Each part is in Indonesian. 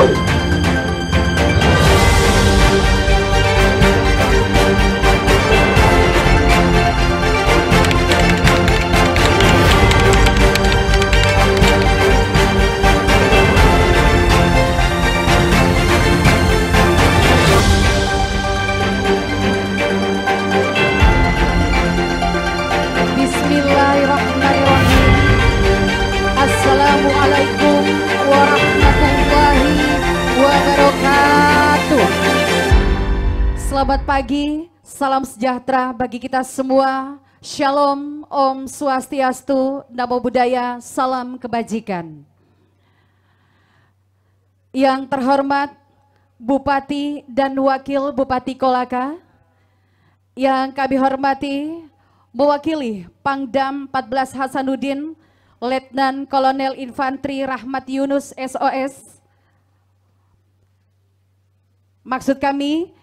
Bismillahirrahmanirrahim. Assalamualaikum warahmatullahi wabarakatuh. Selamat pagi, salam sejahtera bagi kita semua. Shalom, Om Swastiastu, Namo Buddhaya, salam kebajikan. Yang terhormat Bupati dan Wakil Bupati Kolaka, yang kami hormati mewakili Pangdam 14 Hasanuddin, Letnan Kolonel Infantri Rahmat Yunus SOS. Maksud kami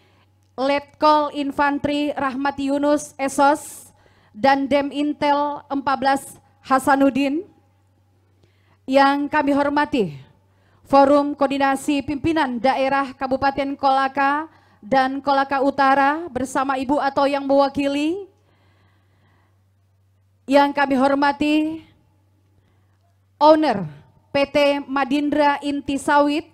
Letkol Infantri Rahmat Yunus SOS dan Dem Intel 14 Hasanuddin. Yang kami hormati Forum Koordinasi Pimpinan Daerah Kabupaten Kolaka dan Kolaka Utara bersama Ibu atau yang mewakili. Yang kami hormati Owner PT Madindra Inti Sawit,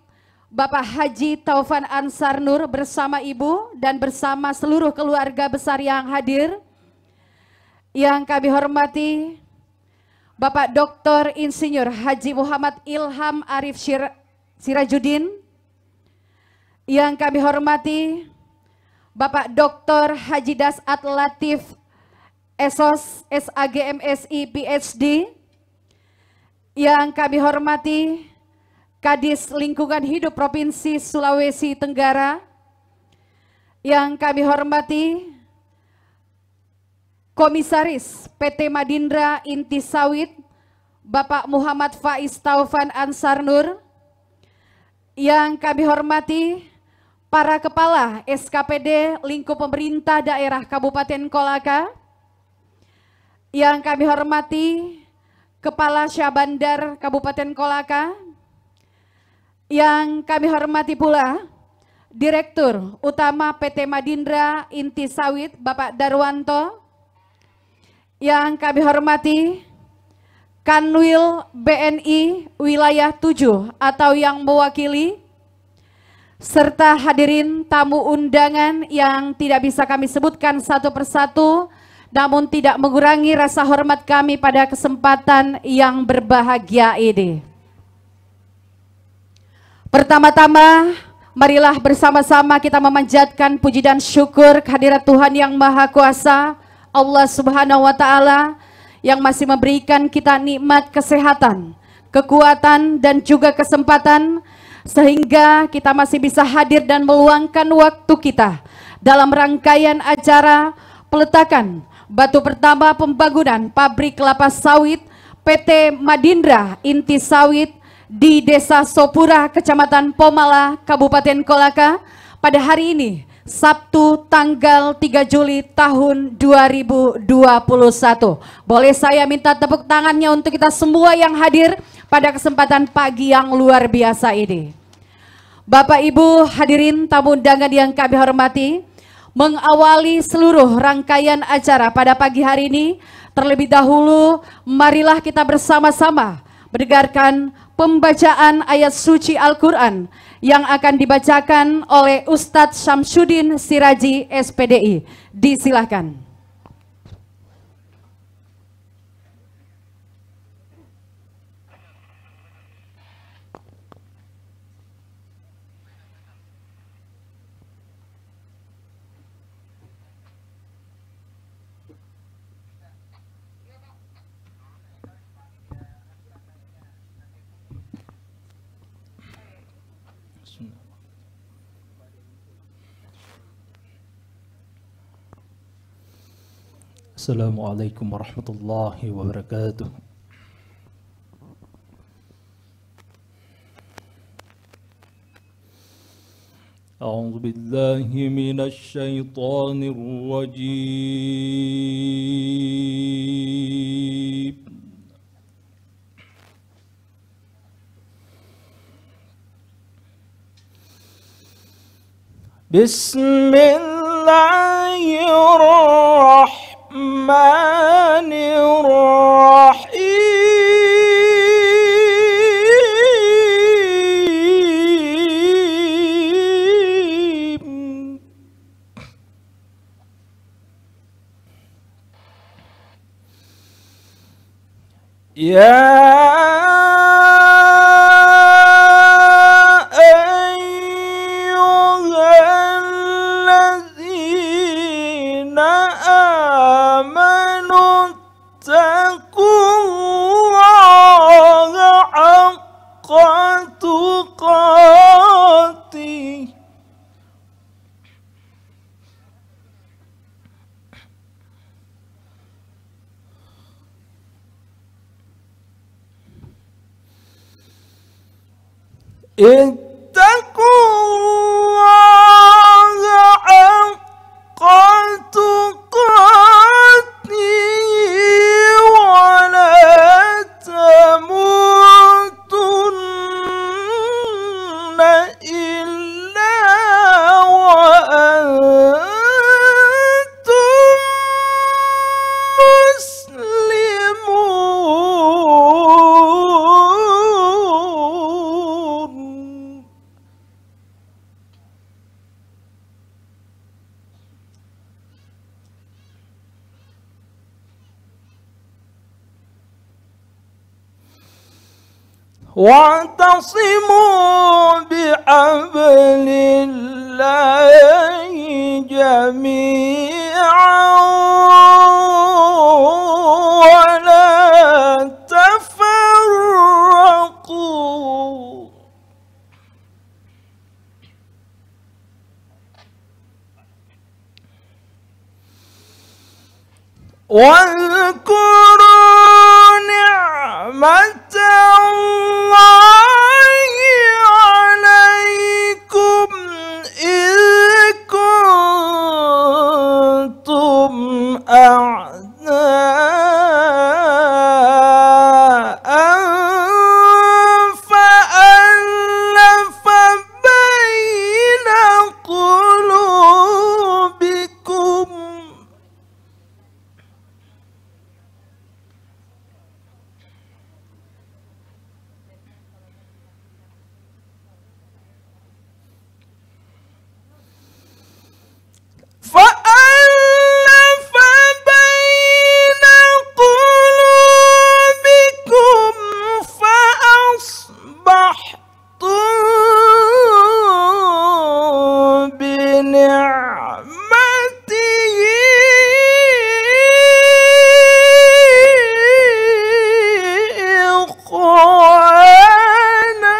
Bapak Haji Taufan Ansar Nur bersama Ibu dan bersama seluruh keluarga besar yang hadir. Yang kami hormati Bapak Dr. Insinyur Haji Muhammad Ilham Arif Sirajuddin. Yang kami hormati Bapak Dr. Haji Dasat Latif SOS SAGMSI PhD. Yang kami hormati Kadis Lingkungan Hidup Provinsi Sulawesi Tenggara. Yang kami hormati Komisaris PT Madindra Inti Sawit Bapak Muhammad Faiz Taufan Ansar Nur. Yang kami hormati para Kepala SKPD Lingkup Pemerintah Daerah Kabupaten Kolaka. Yang kami hormati Kepala Syahbandar Kabupaten Kolaka. Yang kami hormati pula Direktur Utama PT Madindra Inti Sawit Bapak Darwanto. Yang kami hormati Kanwil BNI Wilayah 7 atau yang mewakili, serta hadirin tamu undangan yang tidak bisa kami sebutkan satu persatu, namun tidak mengurangi rasa hormat kami pada kesempatan yang berbahagia ini. Pertama-tama, marilah bersama-sama kita memanjatkan puji dan syukur kehadirat Tuhan Yang Maha Kuasa, Allah Subhanahu wa Ta'ala, yang masih memberikan kita nikmat kesehatan, kekuatan, dan juga kesempatan, sehingga kita masih bisa hadir dan meluangkan waktu kita dalam rangkaian acara peletakan batu pertama pembangunan pabrik kelapa sawit PT Madindra Inti Sawit di Desa Sopura, Kecamatan Pomala, Kabupaten Kolaka pada hari ini, Sabtu tanggal 3 Juli tahun 2021. Boleh saya minta tepuk tangannya untuk kita semua yang hadir pada kesempatan pagi yang luar biasa ini. Bapak Ibu hadirin tamu undangan yang kami hormati, mengawali seluruh rangkaian acara pada pagi hari ini, terlebih dahulu marilah kita bersama-sama mendengarkan pembacaan ayat suci Al-Quran yang akan dibacakan oleh Ustadz Syamsuddin Siraji SPDI. Disilahkan. Assalamualaikum warahmatullahi wabarakatuh. A'udzu billahi minasy syaithanir rajim. بسم الله الرحمن الرحيم يا اتقوا الله حق تقاته ولا تموتن إلا وأنتم مسلمون. واعتصموا بحبل الله جميعا ولا تفرقوا. واذكروا نعمة الله عليكم إذ كنتم أعداء فألف بين قلوبكم فأصبحتم بنعمته إخوانا.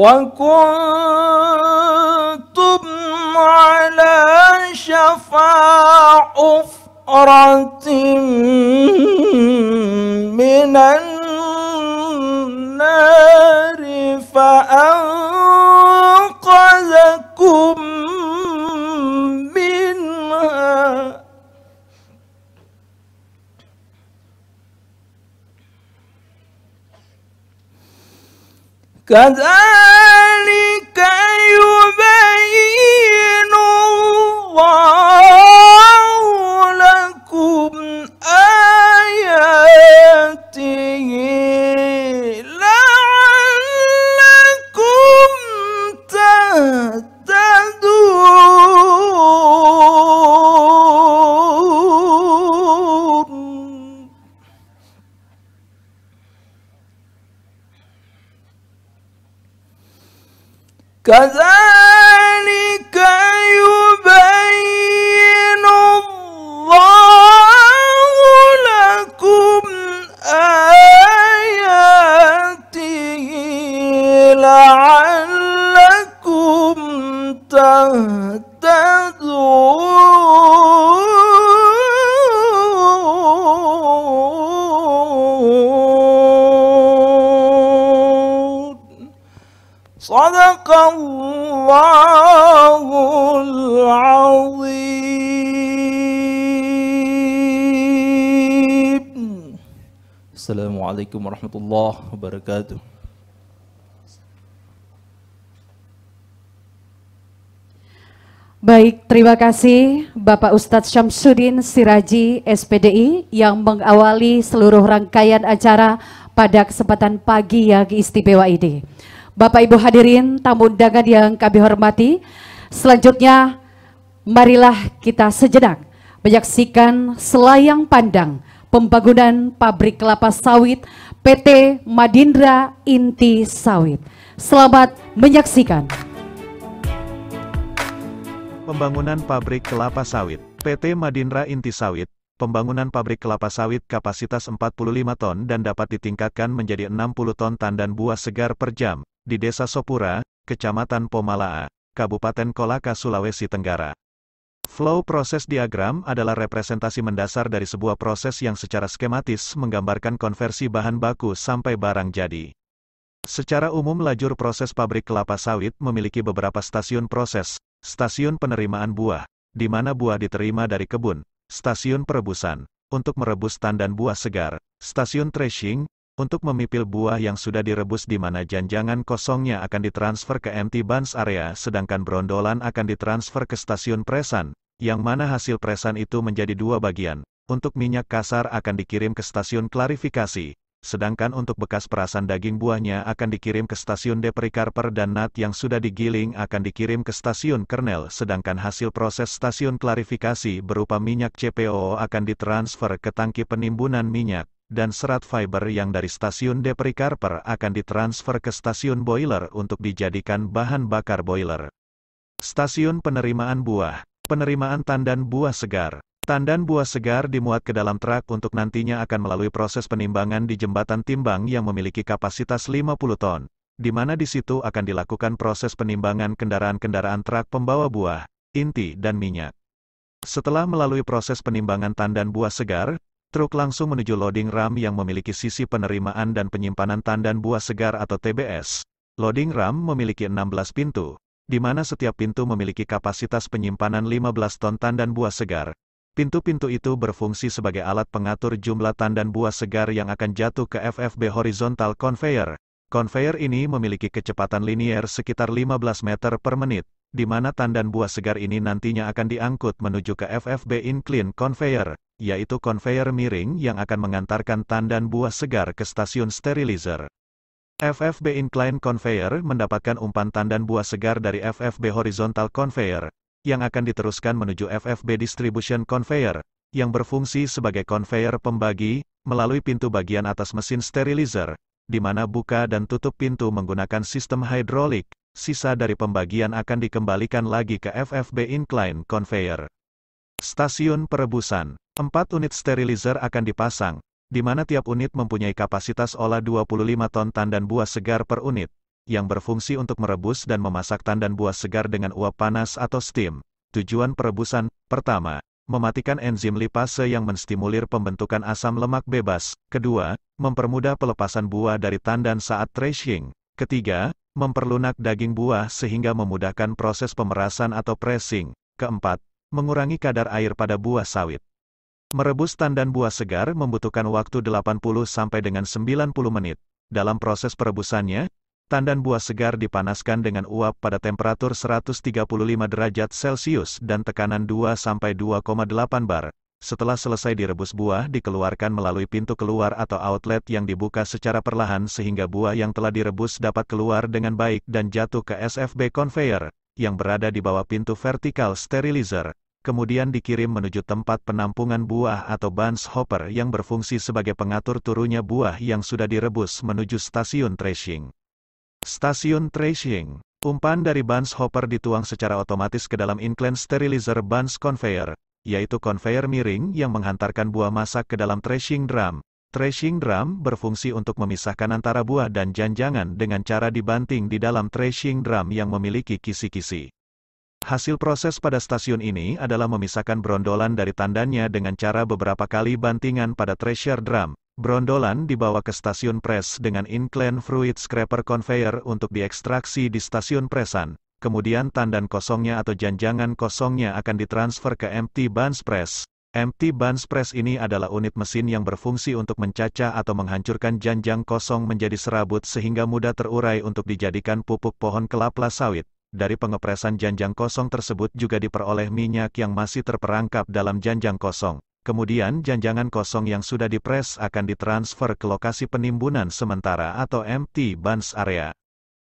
وكنتم على شفا حفرة من النار فأنقذكم منها. كذلك يبين الله لكم آياته لعلكم تهتدون. كذلك يبين الله لكم آياته لعلكم تهتدون. Sadaqallahul azim. Assalamualaikum warahmatullahi wabarakatuh. Baik, terima kasih Bapak Ustadz Syamsuddin Siraji SPDI yang mengawali seluruh rangkaian acara pada kesempatan pagi yang istimewa ini. Bapak Ibu hadirin, tamu undangan yang kami hormati, selanjutnya marilah kita sejenak menyaksikan selayang pandang pembangunan pabrik kelapa sawit PT Madindra Inti Sawit. Selamat menyaksikan. Pembangunan pabrik kelapa sawit, PT Madindra Inti Sawit. Pembangunan pabrik kelapa sawit kapasitas 45 ton dan dapat ditingkatkan menjadi 60 ton tandan buah segar per jam, di Desa Sopura, Kecamatan Pomalaa, Kabupaten Kolaka, Sulawesi Tenggara. Flow proses diagram adalah representasi mendasar dari sebuah proses yang secara skematis menggambarkan konversi bahan baku sampai barang jadi. Secara umum lajur proses pabrik kelapa sawit memiliki beberapa stasiun proses. Stasiun penerimaan buah, di mana buah diterima dari kebun. Stasiun perebusan, untuk merebus tandan buah segar. Stasiun threshing, untuk memipil buah yang sudah direbus di mana janjangan kosongnya akan ditransfer ke empty buns area, sedangkan brondolan akan ditransfer ke stasiun presan, yang mana hasil presan itu menjadi dua bagian. Untuk minyak kasar akan dikirim ke stasiun klarifikasi, sedangkan untuk bekas perasan daging buahnya akan dikirim ke stasiun deprikarper dan nut yang sudah digiling akan dikirim ke stasiun kernel, sedangkan hasil proses stasiun klarifikasi berupa minyak CPO akan ditransfer ke tangki penimbunan minyak, dan serat fiber yang dari stasiun deprikarper akan ditransfer ke stasiun boiler untuk dijadikan bahan bakar boiler. Stasiun penerimaan buah, penerimaan tandan buah segar. Tandan buah segar dimuat ke dalam truk untuk nantinya akan melalui proses penimbangan di jembatan timbang yang memiliki kapasitas 50 ton, di mana di situ akan dilakukan proses penimbangan kendaraan-kendaraan truk pembawa buah, inti dan minyak. Setelah melalui proses penimbangan tandan buah segar, truk langsung menuju loading ram yang memiliki sisi penerimaan dan penyimpanan tandan buah segar atau TBS. Loading ram memiliki 16 pintu, di mana setiap pintu memiliki kapasitas penyimpanan 15 ton tandan buah segar. Pintu-pintu itu berfungsi sebagai alat pengatur jumlah tandan buah segar yang akan jatuh ke FFB horizontal conveyor. Conveyor ini memiliki kecepatan linier sekitar 15 meter per menit, di mana tandan buah segar ini nantinya akan diangkut menuju ke FFB incline conveyor, yaitu conveyor miring yang akan mengantarkan tandan buah segar ke stasiun sterilizer. FFB incline conveyor mendapatkan umpan tandan buah segar dari FFB horizontal conveyor, yang akan diteruskan menuju FFB Distribution Conveyor, yang berfungsi sebagai conveyor pembagi, melalui pintu bagian atas mesin sterilizer, di mana buka dan tutup pintu menggunakan sistem hidrolik. Sisa dari pembagian akan dikembalikan lagi ke FFB Incline Conveyor. Stasiun perebusan, 4 unit sterilizer akan dipasang, di mana tiap unit mempunyai kapasitas olah 25 ton tandan buah segar per unit, yang berfungsi untuk merebus dan memasak tandan buah segar dengan uap panas atau steam. Tujuan perebusan, pertama, mematikan enzim lipase yang menstimulir pembentukan asam lemak bebas. Kedua, mempermudah pelepasan buah dari tandan saat threshing. Ketiga, memperlunak daging buah sehingga memudahkan proses pemerasan atau pressing. Keempat, mengurangi kadar air pada buah sawit. Merebus tandan buah segar membutuhkan waktu 80 sampai dengan 90 menit. Dalam proses perebusannya, tandan buah segar dipanaskan dengan uap pada temperatur 135 derajat Celcius dan tekanan 2-2,8 bar. Setelah selesai direbus, buah dikeluarkan melalui pintu keluar atau outlet yang dibuka secara perlahan sehingga buah yang telah direbus dapat keluar dengan baik dan jatuh ke SFB conveyor, yang berada di bawah pintu vertikal sterilizer. Kemudian dikirim menuju tempat penampungan buah atau buns hopper yang berfungsi sebagai pengatur turunnya buah yang sudah direbus menuju stasiun threshing. Stasiun threshing. Umpan dari buns hopper dituang secara otomatis ke dalam incline sterilizer buns conveyor, yaitu conveyor miring yang menghantarkan buah masak ke dalam threshing drum. Threshing drum berfungsi untuk memisahkan antara buah dan janjangan dengan cara dibanting di dalam threshing drum yang memiliki kisi-kisi. Hasil proses pada stasiun ini adalah memisahkan brondolan dari tandannya dengan cara beberapa kali bantingan pada thresher drum. Brondolan dibawa ke stasiun pres dengan incline fluid scraper conveyor untuk diekstraksi di stasiun presan. Kemudian tandan kosongnya atau janjangan kosongnya akan ditransfer ke empty bunch press. Empty bunch press ini adalah unit mesin yang berfungsi untuk mencacah atau menghancurkan janjang kosong menjadi serabut sehingga mudah terurai untuk dijadikan pupuk pohon kelapa sawit. Dari pengepresan janjang kosong tersebut juga diperoleh minyak yang masih terperangkap dalam janjang kosong. Kemudian janjangan kosong yang sudah dipres akan ditransfer ke lokasi penimbunan sementara atau empty bunch area.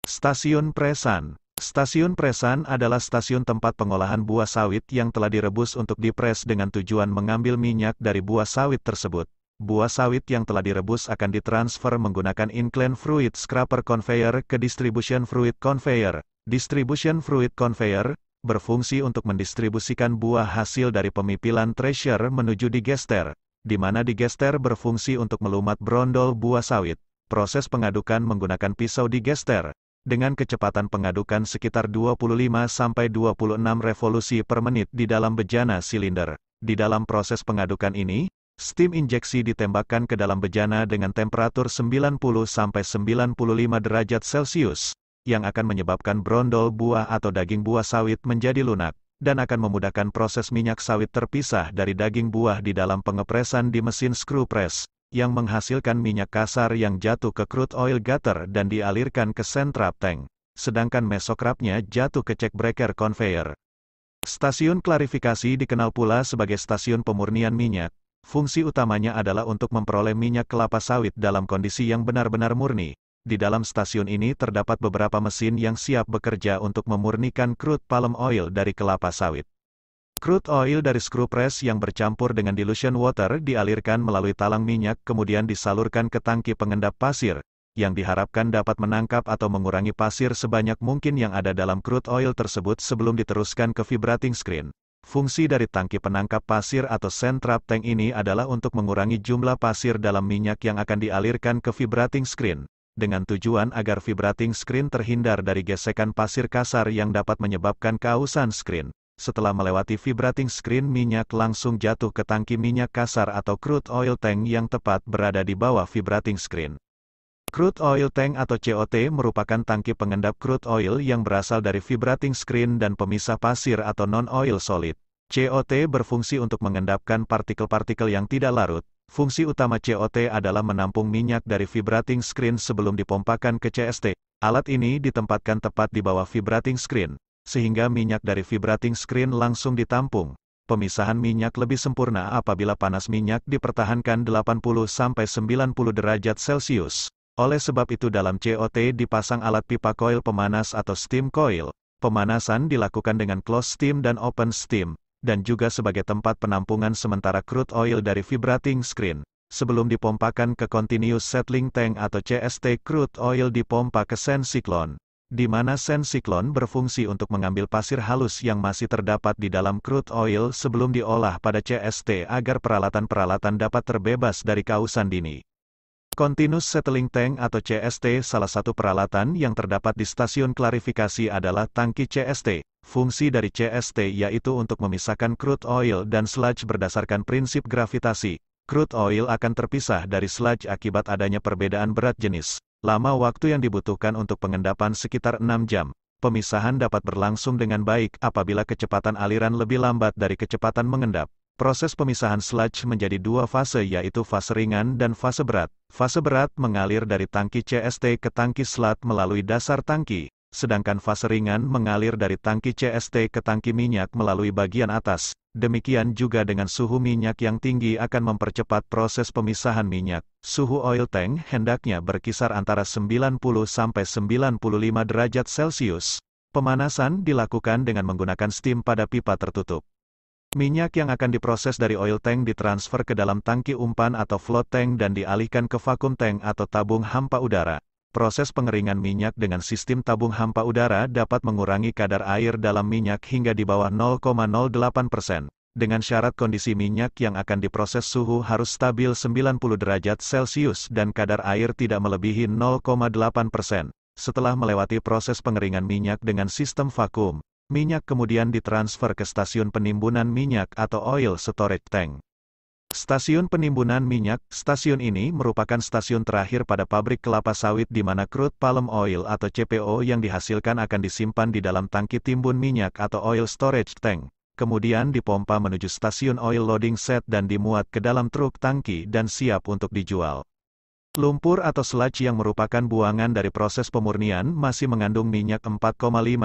Stasiun presan. Stasiun presan adalah stasiun tempat pengolahan buah sawit yang telah direbus untuk dipres dengan tujuan mengambil minyak dari buah sawit tersebut. Buah sawit yang telah direbus akan ditransfer menggunakan incline fluid scraper conveyor ke distribution fluid conveyor. Distribution fluid conveyor berfungsi untuk mendistribusikan buah hasil dari pemipilan thresher menuju digester, di mana digester berfungsi untuk melumat brondol buah sawit. Proses pengadukan menggunakan pisau digester, dengan kecepatan pengadukan sekitar 25-26 revolusi per menit di dalam bejana silinder. Di dalam proses pengadukan ini, steam injeksi ditembakkan ke dalam bejana dengan temperatur 90-95 derajat Celcius, yang akan menyebabkan brondol buah atau daging buah sawit menjadi lunak, dan akan memudahkan proses minyak sawit terpisah dari daging buah di dalam pengepresan di mesin screw press, yang menghasilkan minyak kasar yang jatuh ke crude oil gutter dan dialirkan ke sentrap tank, sedangkan mesokrapnya jatuh ke check breaker conveyor. Stasiun klarifikasi dikenal pula sebagai stasiun pemurnian minyak. Fungsi utamanya adalah untuk memperoleh minyak kelapa sawit dalam kondisi yang benar-benar murni. Di dalam stasiun ini terdapat beberapa mesin yang siap bekerja untuk memurnikan crude palm oil dari kelapa sawit. Crude oil dari screw press yang bercampur dengan dilution water dialirkan melalui talang minyak kemudian disalurkan ke tangki pengendap pasir, yang diharapkan dapat menangkap atau mengurangi pasir sebanyak mungkin yang ada dalam crude oil tersebut sebelum diteruskan ke vibrating screen. Fungsi dari tangki penangkap pasir atau sentrap tank ini adalah untuk mengurangi jumlah pasir dalam minyak yang akan dialirkan ke vibrating screen, dengan tujuan agar vibrating screen terhindar dari gesekan pasir kasar yang dapat menyebabkan keausan screen. Setelah melewati vibrating screen, minyak langsung jatuh ke tangki minyak kasar atau crude oil tank yang tepat berada di bawah vibrating screen. Crude oil tank atau COT merupakan tangki pengendap crude oil yang berasal dari vibrating screen dan pemisah pasir atau non-oil solid. COT berfungsi untuk mengendapkan partikel-partikel yang tidak larut. Fungsi utama COT adalah menampung minyak dari vibrating screen sebelum dipompakan ke CST. Alat ini ditempatkan tepat di bawah vibrating screen, sehingga minyak dari vibrating screen langsung ditampung. Pemisahan minyak lebih sempurna apabila panas minyak dipertahankan 80-90 derajat Celcius. Oleh sebab itu dalam COT dipasang alat pipa coil pemanas atau steam coil. Pemanasan dilakukan dengan closed steam dan open steam, dan juga sebagai tempat penampungan sementara crude oil dari vibrating screen. Sebelum dipompakan ke continuous settling tank atau CST, crude oil dipompa ke sand cyclone, di mana sand cyclone berfungsi untuk mengambil pasir halus yang masih terdapat di dalam crude oil sebelum diolah pada CST agar peralatan-peralatan dapat terbebas dari keausan dini. Continuous Settling Tank atau CST salah satu peralatan yang terdapat di stasiun klarifikasi adalah tangki CST. Fungsi dari CST yaitu untuk memisahkan crude oil dan sludge berdasarkan prinsip gravitasi. Crude oil akan terpisah dari sludge akibat adanya perbedaan berat jenis. Lama waktu yang dibutuhkan untuk pengendapan sekitar 6 jam. Pemisahan dapat berlangsung dengan baik apabila kecepatan aliran lebih lambat dari kecepatan mengendap. Proses pemisahan sludge menjadi dua fase yaitu fase ringan dan fase berat. Fase berat mengalir dari tangki CST ke tangki sludge melalui dasar tangki, sedangkan fase ringan mengalir dari tangki CST ke tangki minyak melalui bagian atas. Demikian juga dengan suhu minyak yang tinggi akan mempercepat proses pemisahan minyak. Suhu oil tank hendaknya berkisar antara 90-95 derajat Celcius. Pemanasan dilakukan dengan menggunakan steam pada pipa tertutup. Minyak yang akan diproses dari oil tank ditransfer ke dalam tangki umpan atau float tank dan dialihkan ke vacuum tank atau tabung hampa udara. Proses pengeringan minyak dengan sistem tabung hampa udara dapat mengurangi kadar air dalam minyak hingga di bawah 0,08%. Dengan syarat kondisi minyak yang akan diproses suhu harus stabil 90 derajat Celcius dan kadar air tidak melebihi 0,8%. Setelah melewati proses pengeringan minyak dengan sistem vakum, minyak kemudian ditransfer ke stasiun penimbunan minyak atau oil storage tank. Stasiun penimbunan minyak. Stasiun ini merupakan stasiun terakhir pada pabrik kelapa sawit di mana crude palm oil atau CPO yang dihasilkan akan disimpan di dalam tangki timbun minyak atau oil storage tank. Kemudian dipompa menuju stasiun oil loading set dan dimuat ke dalam truk tangki dan siap untuk dijual. Lumpur atau sludge yang merupakan buangan dari proses pemurnian masih mengandung minyak 4,5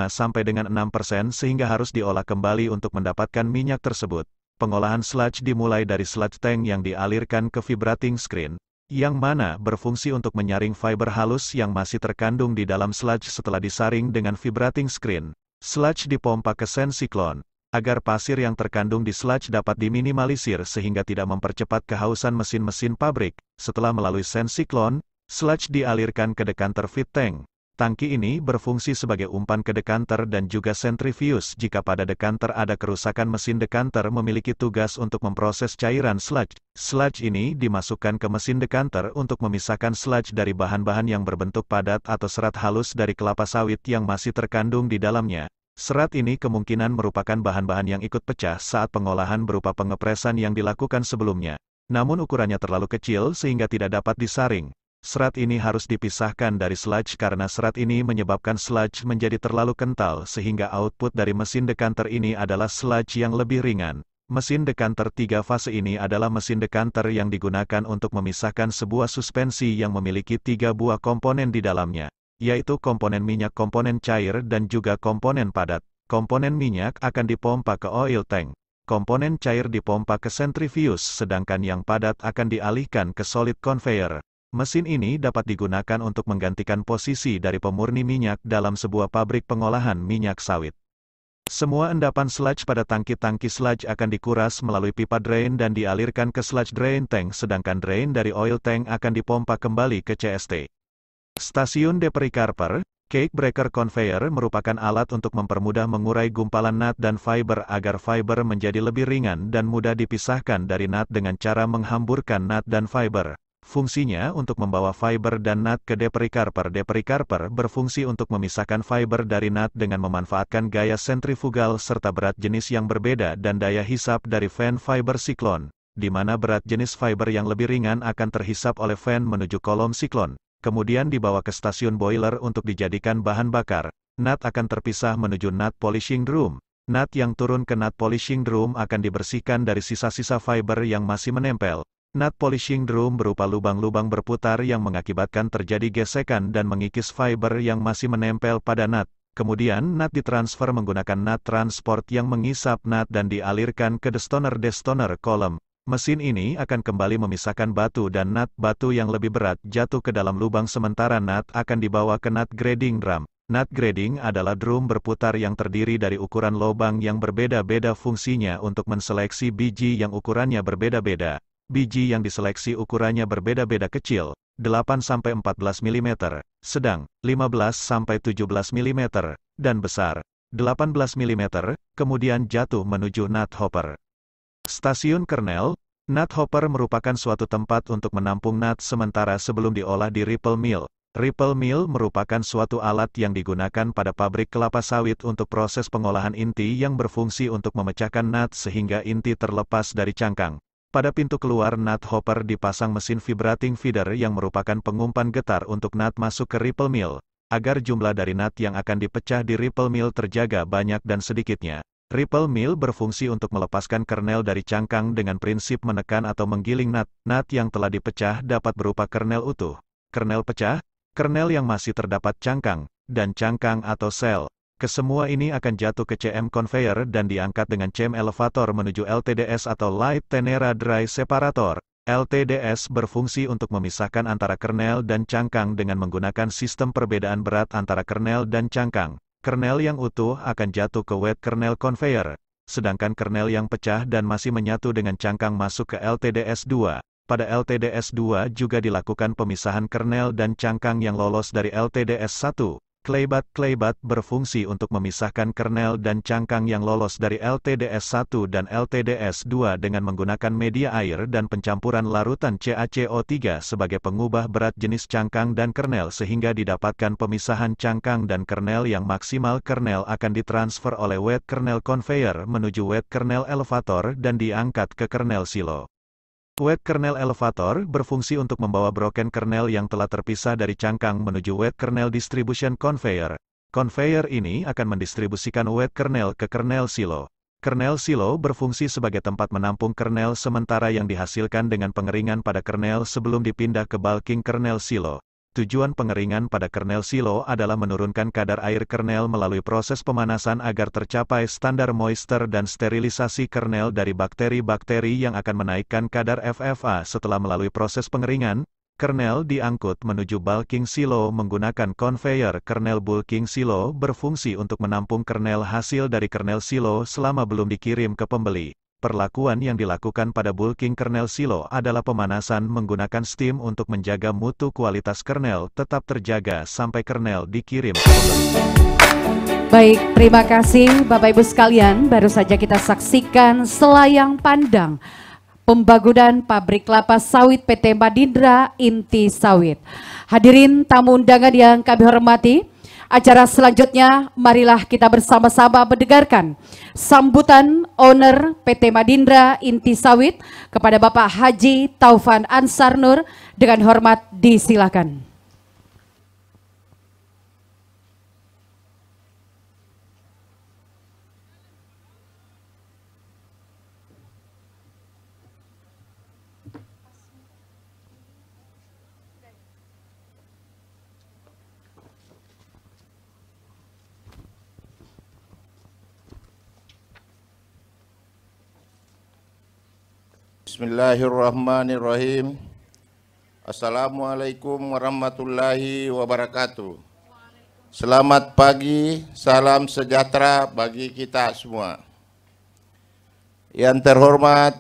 sampai dengan 6% sehingga harus diolah kembali untuk mendapatkan minyak tersebut. Pengolahan sludge dimulai dari sludge tank yang dialirkan ke vibrating screen, yang mana berfungsi untuk menyaring fiber halus yang masih terkandung di dalam sludge setelah disaring dengan vibrating screen. Sludge dipompa ke sand cyclone, agar pasir yang terkandung di sludge dapat diminimalisir sehingga tidak mempercepat kehausan mesin-mesin pabrik. Setelah melalui sand cyclone, sludge dialirkan ke decanter feed tank. Tangki ini berfungsi sebagai umpan ke decanter dan juga centrifuge jika pada decanter ada kerusakan. Mesin decanter memiliki tugas untuk memproses cairan sludge. Sludge ini dimasukkan ke mesin decanter untuk memisahkan sludge dari bahan-bahan yang berbentuk padat atau serat halus dari kelapa sawit yang masih terkandung di dalamnya. Serat ini kemungkinan merupakan bahan-bahan yang ikut pecah saat pengolahan berupa pengepresan yang dilakukan sebelumnya. Namun ukurannya terlalu kecil sehingga tidak dapat disaring. Serat ini harus dipisahkan dari sludge karena serat ini menyebabkan sludge menjadi terlalu kental sehingga output dari mesin decanter ini adalah sludge yang lebih ringan. Mesin decanter 3 fase ini adalah mesin decanter yang digunakan untuk memisahkan sebuah suspensi yang memiliki 3 buah komponen di dalamnya, yaitu komponen minyak, komponen cair, dan juga komponen padat. Komponen minyak akan dipompa ke oil tank. Komponen cair dipompa ke centrifuge, sedangkan yang padat akan dialihkan ke solid conveyor. Mesin ini dapat digunakan untuk menggantikan posisi dari pemurni minyak dalam sebuah pabrik pengolahan minyak sawit. Semua endapan sludge pada tangki-tangki sludge akan dikuras melalui pipa drain dan dialirkan ke sludge drain tank, sedangkan drain dari oil tank akan dipompa kembali ke CST. Stasiun depericarper, cake breaker conveyor merupakan alat untuk mempermudah mengurai gumpalan nut dan fiber agar fiber menjadi lebih ringan dan mudah dipisahkan dari nut dengan cara menghamburkan nut dan fiber. Fungsinya untuk membawa fiber dan nut ke depericarper. Depericarper berfungsi untuk memisahkan fiber dari nut dengan memanfaatkan gaya sentrifugal serta berat jenis yang berbeda dan daya hisap dari fan fiber cyclone, di mana berat jenis fiber yang lebih ringan akan terhisap oleh fan menuju kolom siklon, kemudian dibawa ke stasiun boiler untuk dijadikan bahan bakar. Nut akan terpisah menuju nut polishing drum. Nut yang turun ke nut polishing drum akan dibersihkan dari sisa-sisa fiber yang masih menempel. Nut polishing drum berupa lubang-lubang berputar yang mengakibatkan terjadi gesekan dan mengikis fiber yang masih menempel pada nut. Kemudian nut ditransfer menggunakan nut transport yang mengisap nut dan dialirkan ke destoner column. Mesin ini akan kembali memisahkan batu dan nut. Batu yang lebih berat jatuh ke dalam lubang sementara nut akan dibawa ke nut grading drum. Nut grading adalah drum berputar yang terdiri dari ukuran lubang yang berbeda-beda, fungsinya untuk menseleksi biji yang ukurannya berbeda-beda. Biji yang diseleksi ukurannya berbeda-beda, kecil, 8-14 mm, sedang, 15-17 mm, dan besar, 18 mm, kemudian jatuh menuju nut hopper. Stasiun kernel. Nut hopper merupakan suatu tempat untuk menampung nut sementara sebelum diolah di ripple mill. Ripple mill merupakan suatu alat yang digunakan pada pabrik kelapa sawit untuk proses pengolahan inti yang berfungsi untuk memecahkan nut sehingga inti terlepas dari cangkang. Pada pintu keluar nut hopper dipasang mesin vibrating feeder yang merupakan pengumpan getar untuk nut masuk ke ripple mill, agar jumlah dari nut yang akan dipecah di ripple mill terjaga banyak dan sedikitnya. Ripple mill berfungsi untuk melepaskan kernel dari cangkang dengan prinsip menekan atau menggiling nut. Nut yang telah dipecah dapat berupa kernel utuh, kernel pecah, kernel yang masih terdapat cangkang, dan cangkang atau sel. Kesemua ini akan jatuh ke CM conveyor dan diangkat dengan CM elevator menuju LTDS atau Light Tenera Dry Separator. LTDS berfungsi untuk memisahkan antara kernel dan cangkang dengan menggunakan sistem perbedaan berat antara kernel dan cangkang. Kernel yang utuh akan jatuh ke wet kernel conveyor, sedangkan kernel yang pecah dan masih menyatu dengan cangkang masuk ke LTDS 2. Pada LTDS 2 juga dilakukan pemisahan kernel dan cangkang yang lolos dari LTDS 1. Claybat berfungsi untuk memisahkan kernel dan cangkang yang lolos dari LTDS 1 dan LTDS 2 dengan menggunakan media air dan pencampuran larutan CaCO3 sebagai pengubah berat jenis cangkang dan kernel sehingga didapatkan pemisahan cangkang dan kernel yang maksimal. Kernel akan ditransfer oleh wet kernel conveyor menuju wet kernel elevator dan diangkat ke kernel silo. Wet kernel elevator berfungsi untuk membawa broken kernel yang telah terpisah dari cangkang menuju wet kernel distribution conveyor. Conveyor ini akan mendistribusikan wet kernel ke kernel silo. Kernel silo berfungsi sebagai tempat menampung kernel sementara yang dihasilkan dengan pengeringan pada kernel sebelum dipindah ke bulking kernel silo. Tujuan pengeringan pada kernel silo adalah menurunkan kadar air kernel melalui proses pemanasan agar tercapai standar moisture dan sterilisasi kernel dari bakteri-bakteri yang akan menaikkan kadar FFA. Setelah melalui proses pengeringan, kernel diangkut menuju bulking silo menggunakan conveyor. Kernel bulking silo berfungsi untuk menampung kernel hasil dari kernel silo selama belum dikirim ke pembeli. Perlakuan yang dilakukan pada bulking kernel silo adalah pemanasan menggunakan steam untuk menjaga mutu kualitas kernel tetap terjaga sampai kernel dikirim ke pembeli. Baik, terima kasih Bapak Ibu sekalian. Baru saja kita saksikan selayang pandang pembangunan pabrik kelapa sawit PT Madindra Inti Sawit. Hadirin tamu undangan yang kami hormati, acara selanjutnya marilah kita bersama-sama mendengarkan sambutan owner PT Madindra Inti Sawit kepada Bapak Haji Taufan Ansar Nur. Dengan hormat disilakan. Bismillahirrahmanirrahim. Assalamualaikum warahmatullahi wabarakatuh. Selamat pagi, salam sejahtera bagi kita semua. Yang terhormat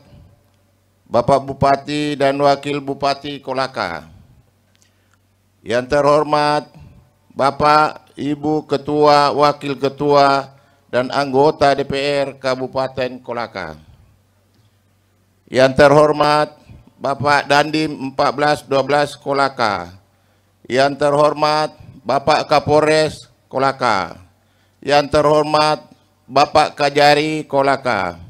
Bapak Bupati dan Wakil Bupati Kolaka. Yang terhormat Bapak, Ibu Ketua, Wakil Ketua, dan anggota DPR Kabupaten Kolaka. Yang terhormat Bapak Dandim 1412 Kolaka. Yang terhormat Bapak Kapolres Kolaka. Yang terhormat Bapak Kajari Kolaka.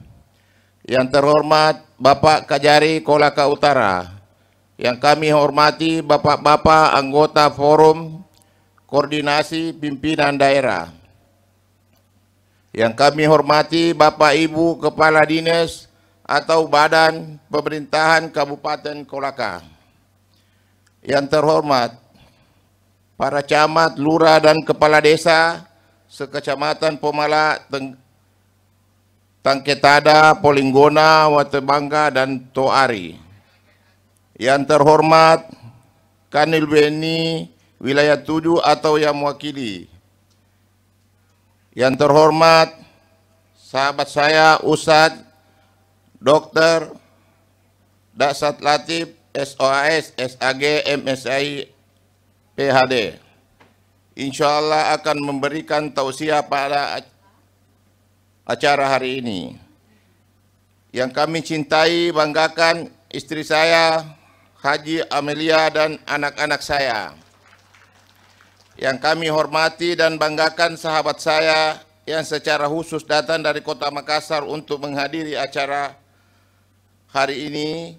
Yang terhormat Bapak Kajari Kolaka Utara. Yang kami hormati Bapak-Bapak anggota Forum Koordinasi Pimpinan Daerah. Yang kami hormati Bapak Ibu Kepala Dinas atau Badan Pemerintahan Kabupaten Kolaka. Yang terhormat para camat, lurah, dan kepala desa sekecamatan Pomala, Tangketada, Polinggona, Watebangga, dan Toari. Yang terhormat Kanil Beni Wilayah 7 atau yang mewakili. Yang terhormat sahabat saya Ustadz Dr. Daksat Latif, SOAS, SAG, MSI, PhD. Insya Allah akan memberikan tausiah pada acara hari ini. Yang kami cintai, banggakan istri saya, Haji Amelia, dan anak-anak saya. Yang kami hormati dan banggakan sahabat saya yang secara khusus datang dari Kota Makassar untuk menghadiri acara hari ini,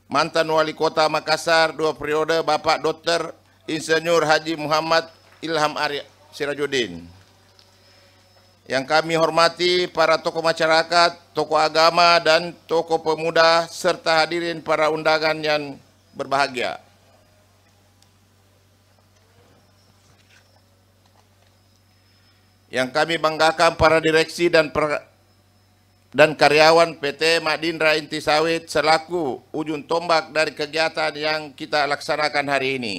mantan Wali Kota Makassar 2 periode Bapak Dr. Insinyur Haji Muhammad Ilham Arya Sirajuddin. Yang kami hormati para tokoh masyarakat, tokoh agama, dan tokoh pemuda, serta hadirin para undangan yang berbahagia. Yang kami banggakan para direksi dan karyawan PT Madindra Inti Sawit selaku ujung tombak dari kegiatan yang kita laksanakan hari ini.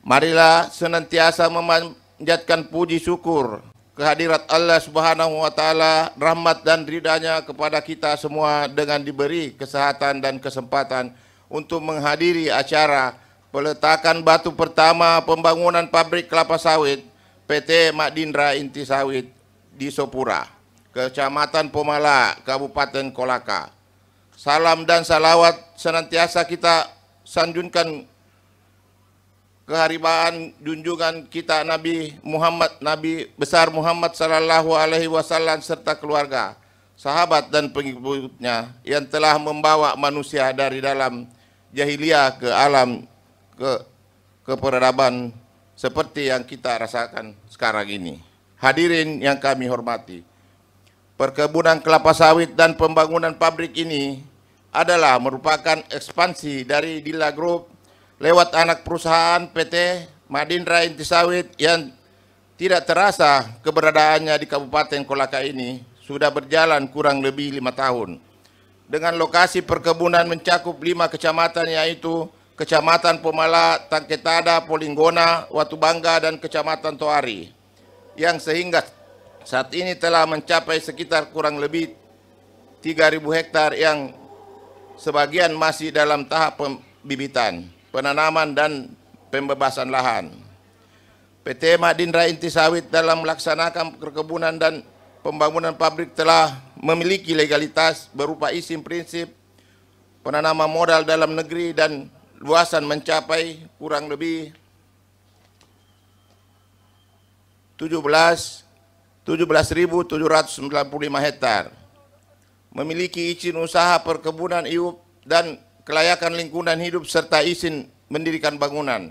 Marilah senantiasa memanjatkan puji syukur kehadirat Allah Subhanahu wa Ta'ala, rahmat dan ridhanya kepada kita semua dengan diberi kesehatan dan kesempatan untuk menghadiri acara peletakan batu pertama pembangunan pabrik kelapa sawit PT Madindra Inti Sawit di Sopura, Kecamatan Pomala, Kabupaten Kolaka. Salam dan salawat senantiasa kita sanjunkan keharibaan junjungan kita Nabi besar Muhammad sallallahu alaihi wasallam serta keluarga. sahabat dan pengikutnya yang telah membawa manusia dari dalam jahiliyah ke alam keperadaban seperti yang kita rasakan sekarang ini. Hadirin yang kami hormati, perkebunan kelapa sawit dan pembangunan pabrik ini adalah merupakan ekspansi dari Dilla Group lewat anak perusahaan PT Madindra Inti Sawit yang tidak terasa keberadaannya di Kabupaten Kolaka ini sudah berjalan kurang lebih 5 tahun. Dengan lokasi perkebunan mencakup 5 kecamatan, yaitu Kecamatan Pomala, Tangketada, Polinggona, Watubangga, dan Kecamatan Toari, yang sehingga saat ini telah mencapai sekitar kurang lebih 3.000 hektar yang sebagian masih dalam tahap pembibitan, penanaman, dan pembebasan lahan. PT Madindra Inti Sawit dalam melaksanakan perkebunan dan pembangunan pabrik telah memiliki legalitas berupa izin prinsip penanaman modal dalam negeri dan luasan mencapai kurang lebih 17.795 hektar. Memiliki izin usaha perkebunan IUP dan kelayakan lingkungan hidup serta izin mendirikan bangunan.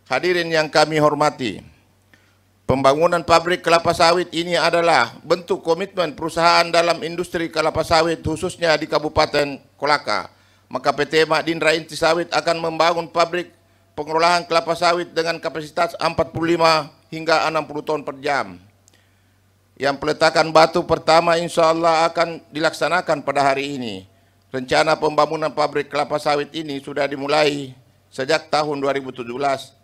Hadirin yang kami hormati, pembangunan pabrik kelapa sawit ini adalah bentuk komitmen perusahaan dalam industri kelapa sawit khususnya di Kabupaten Kolaka. Maka PT Madindra Inti Sawit akan membangun pabrik pengolahan kelapa sawit dengan kapasitas 45 hingga 60 ton per jam. Yang peletakan batu pertama insya Allah akan dilaksanakan pada hari ini. Rencana pembangunan pabrik kelapa sawit ini sudah dimulai sejak tahun 2017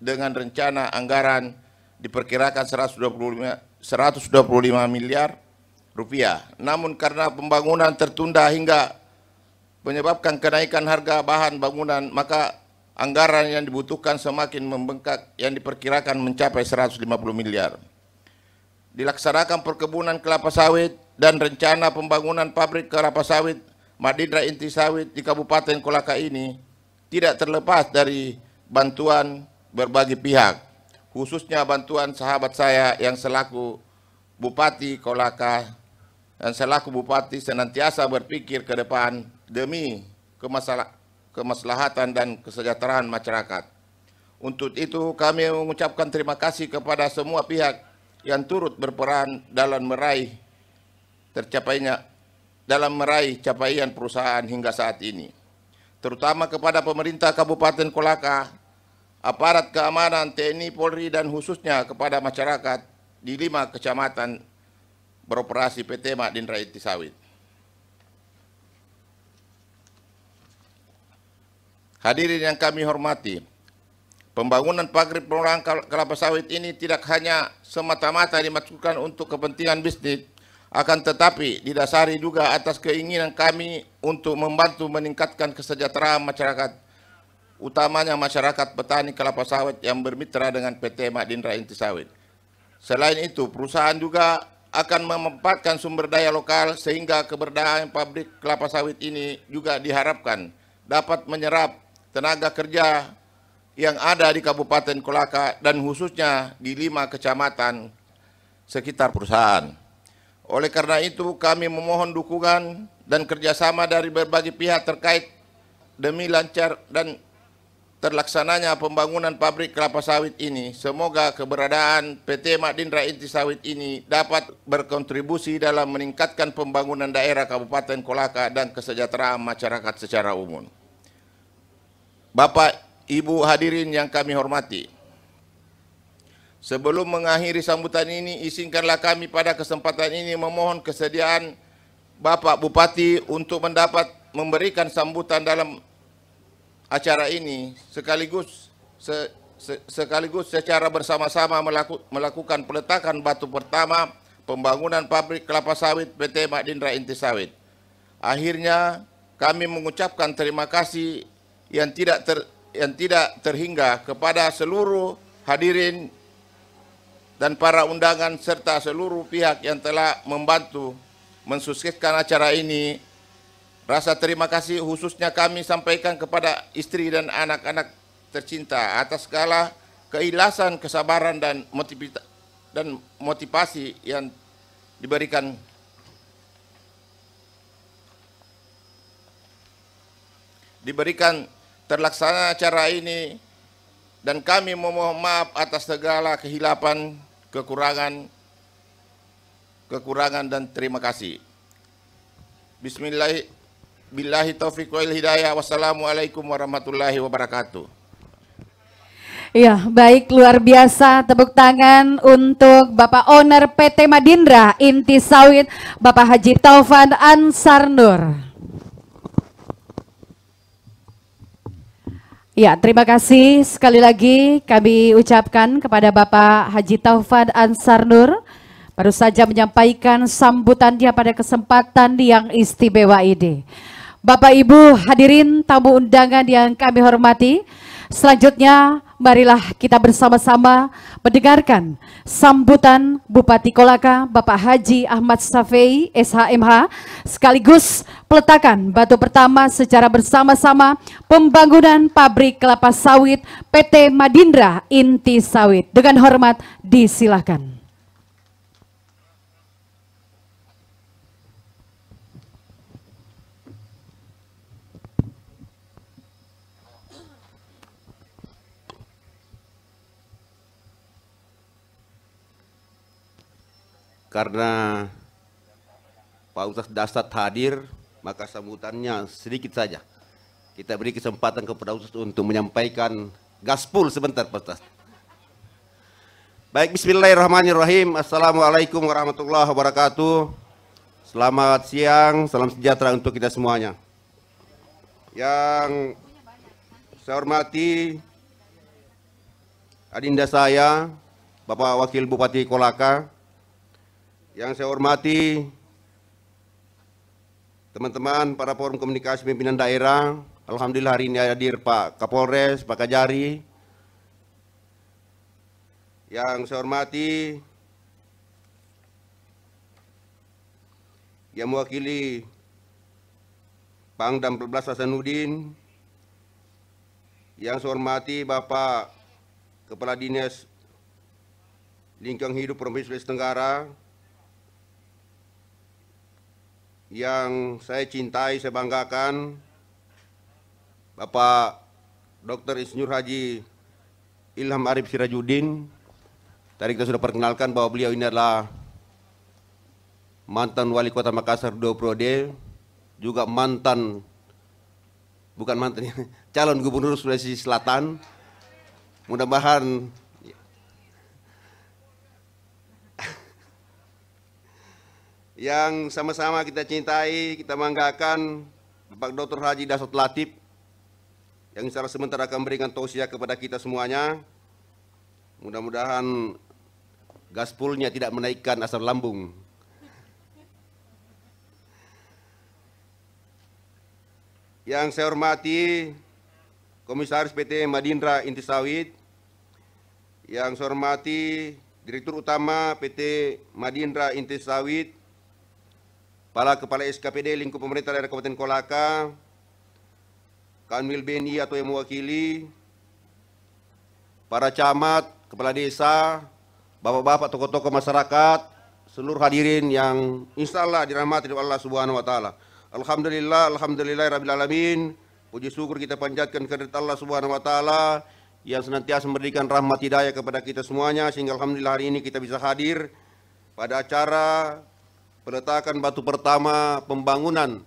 dengan rencana anggaran diperkirakan 125 miliar rupiah. Namun karena pembangunan tertunda hingga menyebabkan kenaikan harga bahan bangunan, maka anggaran yang dibutuhkan semakin membengkak yang diperkirakan mencapai 150 miliar. Dilaksanakan perkebunan kelapa sawit dan rencana pembangunan pabrik kelapa sawit Madindra Inti Sawit di Kabupaten Kolaka ini tidak terlepas dari bantuan berbagai pihak, khususnya bantuan sahabat saya yang selaku Bupati Kolaka dan selaku Bupati senantiasa berpikir ke depan demi kemaslahatan dan kesejahteraan masyarakat. Untuk itu kami mengucapkan terima kasih kepada semua pihak yang turut berperan dalam meraih capaian perusahaan hingga saat ini, terutama kepada pemerintah Kabupaten Kolaka, aparat keamanan, TNI, Polri, dan khususnya kepada masyarakat di 5 kecamatan beroperasi PT Madindra Inti Sawit. Hadirin yang kami hormati, pembangunan pabrik pengolahan kelapa sawit ini tidak hanya semata-mata dimaksudkan untuk kepentingan bisnis, akan tetapi didasari juga atas keinginan kami untuk membantu meningkatkan kesejahteraan masyarakat, utamanya masyarakat petani kelapa sawit yang bermitra dengan PT Madindra Inti Sawit. Selain itu, perusahaan juga akan memanfaatkan sumber daya lokal sehingga keberadaan pabrik kelapa sawit ini juga diharapkan dapat menyerap tenaga kerja yang ada di Kabupaten Kolaka dan khususnya di 5 kecamatan sekitar perusahaan. Oleh karena itu kami memohon dukungan dan kerjasama dari berbagai pihak terkait demi lancar dan terlaksananya pembangunan pabrik kelapa sawit ini. Semoga keberadaan PT Madindra Inti Sawit ini dapat berkontribusi dalam meningkatkan pembangunan daerah Kabupaten Kolaka dan kesejahteraan masyarakat secara umum. Bapak, Ibu hadirin yang kami hormati, sebelum mengakhiri sambutan ini, izinkanlah kami pada kesempatan ini memohon kesediaan Bapak Bupati untuk memberikan sambutan dalam acara ini, sekaligus secara bersama-sama melakukan peletakan batu pertama pembangunan pabrik kelapa sawit PT Madindra Inti Sawit. Akhirnya kami mengucapkan terima kasih yang tidak terhingga kepada seluruh hadirin dan para undangan serta seluruh pihak yang telah membantu mensukseskan acara ini. Rasa terima kasih khususnya kami sampaikan kepada istri dan anak-anak tercinta atas segala keikhlasan, kesabaran, dan motivasi yang diberikan diberikan terlaksana acara ini, dan kami memohon maaf atas segala kehilapan, kekurangan dan terima kasih. Billahi taufiq wal hidayah. Wassalamualaikum warahmatullahi wabarakatuh. Ya, baik, luar biasa. Tepuk tangan untuk Bapak Owner PT Madindra Inti Sawit, Bapak Haji Taufan Ansar Nur. Ya, terima kasih sekali lagi kami ucapkan kepada Bapak Haji Taufan Ansar Nur, baru saja menyampaikan sambutannya pada kesempatan yang istimewa ini. Bapak Ibu hadirin tamu undangan yang kami hormati, selanjutnya marilah kita bersama-sama mendengarkan sambutan Bupati Kolaka Bapak Haji Ahmad Safei SHMH, sekaligus peletakan batu pertama secara bersama-sama pembangunan pabrik kelapa sawit PT Madindra Inti Sawit. Dengan hormat disilahkan. Karena Pak Ustaz Dasat hadir, maka sambutannya sedikit saja. Kita beri kesempatan kepada Ustaz untuk menyampaikan gaspol sebentar, Pak Ustaz. Baik, bismillahirrahmanirrahim. Assalamualaikum warahmatullahi wabarakatuh. Selamat siang, salam sejahtera untuk kita semuanya. Yang saya hormati adinda saya, Bapak Wakil Bupati Kolaka. Yang saya hormati teman-teman para forum komunikasi pimpinan daerah. Alhamdulillah hari ini hadir Pak Kapolres, Pak Kajari. Yang saya hormati yang mewakili Pangdam 14 Hasanuddin. Yang saya hormati Bapak Kepala Dinas Lingkungan Hidup Provinsi Sulawesi Tenggara. Yang saya cintai, saya banggakan, Bapak Dr. Insinyur Haji Ilham Arif Sirajuddin. Tadi kita sudah perkenalkan bahwa beliau ini adalah mantan Wali Kota Makassar 2 periode, juga calon Gubernur Sulawesi Selatan. Mudah-mudahan yang sama-sama kita cintai, kita banggakan, Bapak Dr. Haji Dasot Latif, yang secara sementara akan memberikan tausiah kepada kita semuanya. Mudah-mudahan gaspolnya tidak menaikkan asam lambung. Yang saya hormati Komisaris PT Madindra Inti Sawit, yang saya hormati Direktur Utama PT Madindra Inti Sawit, para Kepala SKPD lingkup pemerintah daerah Kabupaten Kolaka, Kanwil BNI atau yang mewakili, para camat, kepala desa, bapak-bapak, tokoh-tokoh masyarakat, seluruh hadirin yang insya Allah dirahmati oleh Allah Subhanahu Wa Taala. Alhamdulillahirabbil alamin. Puji syukur kita panjatkan kehadirat Allah Subhanahu Wa Taala yang senantiasa memberikan rahmat hidayah kepada kita semuanya, sehingga alhamdulillah hari ini kita bisa hadir pada acara peletakan batu pertama pembangunan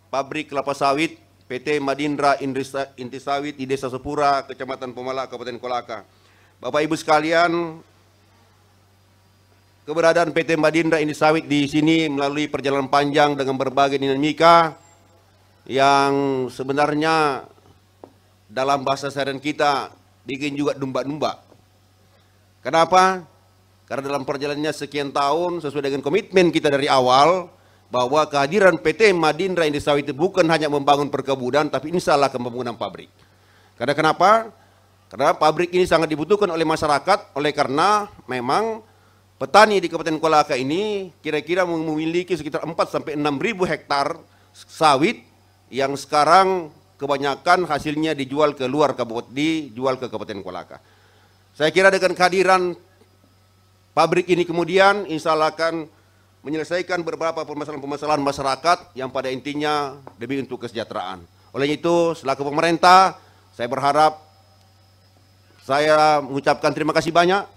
pabrik kelapa sawit PT Madindra Inti Sawit di Desa Sepura, Kecamatan Pemala, Kabupaten Kolaka. Bapak Ibu sekalian, keberadaan PT Madindra Inti Sawit di sini melalui perjalanan panjang dengan berbagai dinamika yang sebenarnya dalam bahasa seharian kita bikin juga numba-numba. Kenapa? Karena dalam perjalanannya sekian tahun sesuai dengan komitmen kita dari awal bahwa kehadiran PT Madindra Inti Sawit itu bukan hanya membangun perkebunan, tapi insya Allah pembangunan pabrik. Karena kenapa? Karena pabrik ini sangat dibutuhkan oleh masyarakat, oleh karena memang petani di Kabupaten Kolaka ini kira-kira memiliki sekitar 4-6 ribu hektar sawit yang sekarang kebanyakan hasilnya dijual ke luar kabupaten, dijual ke Kabupaten Kolaka. Saya kira dengan kehadiran pabrik ini kemudian insya Allah akan menyelesaikan beberapa permasalahan-permasalahan masyarakat yang pada intinya demi untuk kesejahteraan. Oleh itu, selaku pemerintah, saya berharap saya mengucapkan terima kasih banyak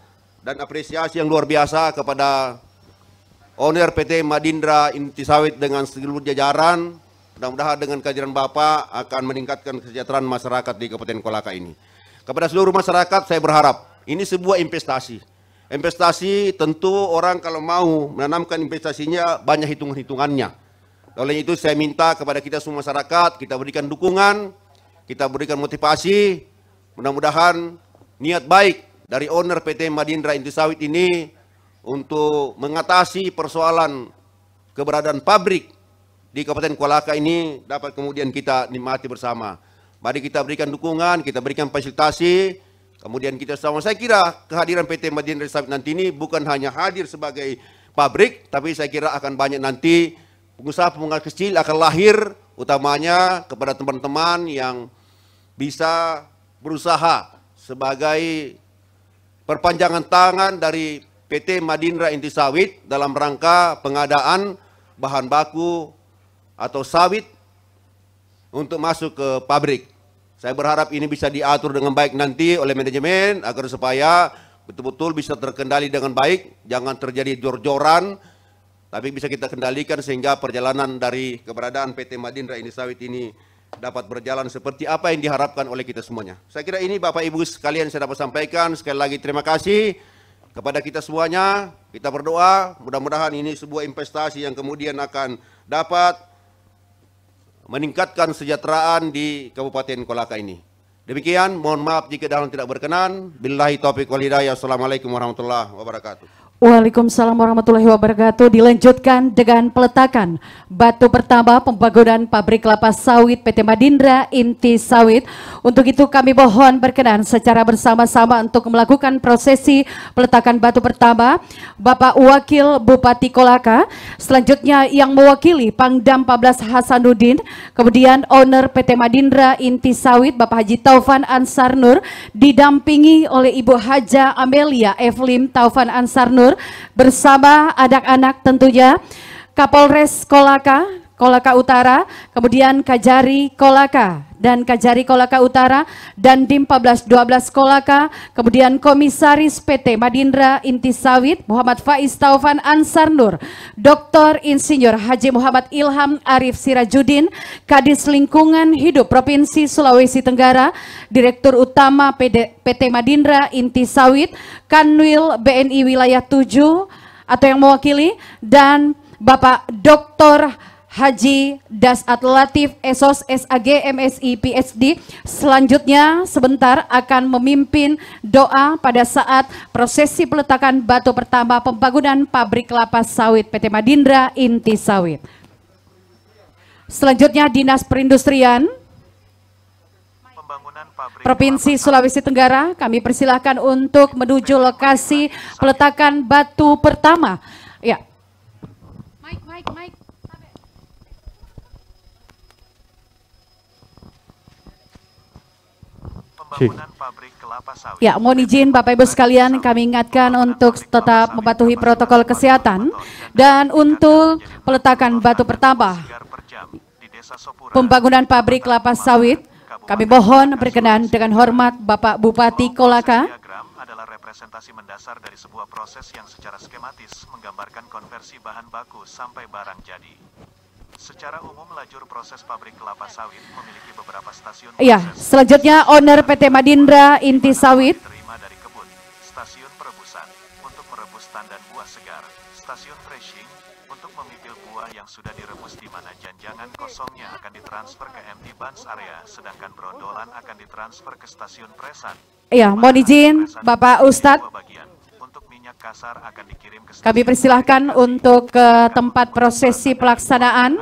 dan apresiasi yang luar biasa kepada owner PT Madindra Inti Sawit dengan seluruh jajaran. Mudah-mudahan dengan kehadiran Bapak akan meningkatkan kesejahteraan masyarakat di Kabupaten Kolaka ini. Kepada seluruh masyarakat saya berharap ini sebuah investasi. Investasi tentu orang kalau mau menanamkan investasinya banyak hitung-hitungannya. Oleh itu saya minta kepada kita semua masyarakat, kita berikan dukungan, kita berikan motivasi, mudah-mudahan niat baik dari owner PT Madindra Inti Sawit ini untuk mengatasi persoalan keberadaan pabrik di Kabupaten Kolaka ini dapat kemudian kita nikmati bersama. Mari kita berikan dukungan, kita berikan fasilitasi, kemudian kita sama. Saya kira kehadiran PT Madindra Inti Sawit nanti ini bukan hanya hadir sebagai pabrik, tapi saya kira akan banyak nanti pengusaha-pengusaha kecil akan lahir, utamanya kepada teman-teman yang bisa berusaha sebagai perpanjangan tangan dari PT Madindra Inti Sawit dalam rangka pengadaan bahan baku atau sawit untuk masuk ke pabrik. Saya berharap ini bisa diatur dengan baik nanti oleh manajemen agar supaya betul-betul bisa terkendali dengan baik, jangan terjadi jor-joran, tapi bisa kita kendalikan sehingga perjalanan dari keberadaan PT Madindra Inti Sawit ini dapat berjalan seperti apa yang diharapkan oleh kita semuanya. Saya kira ini Bapak Ibu sekalian saya dapat sampaikan. Sekali lagi terima kasih kepada kita semuanya. Kita berdoa mudah-mudahan ini sebuah investasi yang kemudian akan dapat meningkatkan kesejahteraan di Kabupaten Kolaka ini. Demikian, mohon maaf jika dalam tidak berkenan. Billahi taufiq wal hidayah. Assalamualaikum warahmatullahi wabarakatuh. Waalaikumsalam warahmatullahi wabarakatuh. Dilanjutkan dengan peletakan batu pertama pembangunan pabrik kelapa sawit PT Madindra Inti Sawit. Untuk itu kami mohon berkenan secara bersama-sama untuk melakukan prosesi peletakan batu pertama Bapak Wakil Bupati Kolaka. Selanjutnya yang mewakili Pangdam 14 Hasanuddin, kemudian owner PT Madindra Inti Sawit Bapak Haji Taufan Ansar Nur, didampingi oleh Ibu Haja Amelia Evelyn Taufan Ansar Nur bersama anak-anak tentunya, Kapolres Kolaka, Kolaka Utara, kemudian Kajari Kolaka dan Kajari Kolaka Utara, dan Dim 1412 Kolaka, kemudian Komisaris PT Madindra Inti Sawit Muhammad Faiz Taufan Ansar Nur, Dr. Insinyur Haji Muhammad Ilham Arif Sirajuddin, Kadis Lingkungan Hidup Provinsi Sulawesi Tenggara, Direktur Utama PT Madindra Inti Sawit, Kanwil BNI Wilayah 7 atau yang mewakili, dan Bapak Dr. Haji Dasat Latif Esos SAG MSI PhD. Selanjutnya sebentar akan memimpin doa pada saat prosesi peletakan batu pertama pembangunan pabrik kelapa sawit PT Madindra Inti Sawit. Selanjutnya Dinas Perindustrian Provinsi Sulawesi Tenggara, kami persilahkan untuk menuju lokasi peletakan batu pertama. Ya. Mike. Ya, mohon izin Bapak Ibu sekalian, kami ingatkan untuk tetap mematuhi protokol kesehatan. Dan untuk peletakan batu pertama pembangunan pabrik kelapa sawit, kami mohon berkenan dengan hormat Bapak Bupati Kolaka. Adalah representasi mendasar dari sebuah proses yang secara skematis menggambarkan konversi bahan baku sampai barang jadi. Secara umum, lajur proses pabrik kelapa sawit memiliki beberapa stasiun proses. Iya, selanjutnya owner PT Madindra Inti Sawit. Diterima dari kebun, stasiun perebusan untuk merebus tandan buah segar, stasiun threshing untuk memipil buah yang sudah direbus di mana janjangan kosongnya akan ditransfer ke empty buns area, sedangkan brondolan akan ditransfer ke stasiun presan. Iya, mohon izin Bapak Ustadz. Kami persilahkan untuk ke tempat prosesi pelaksanaan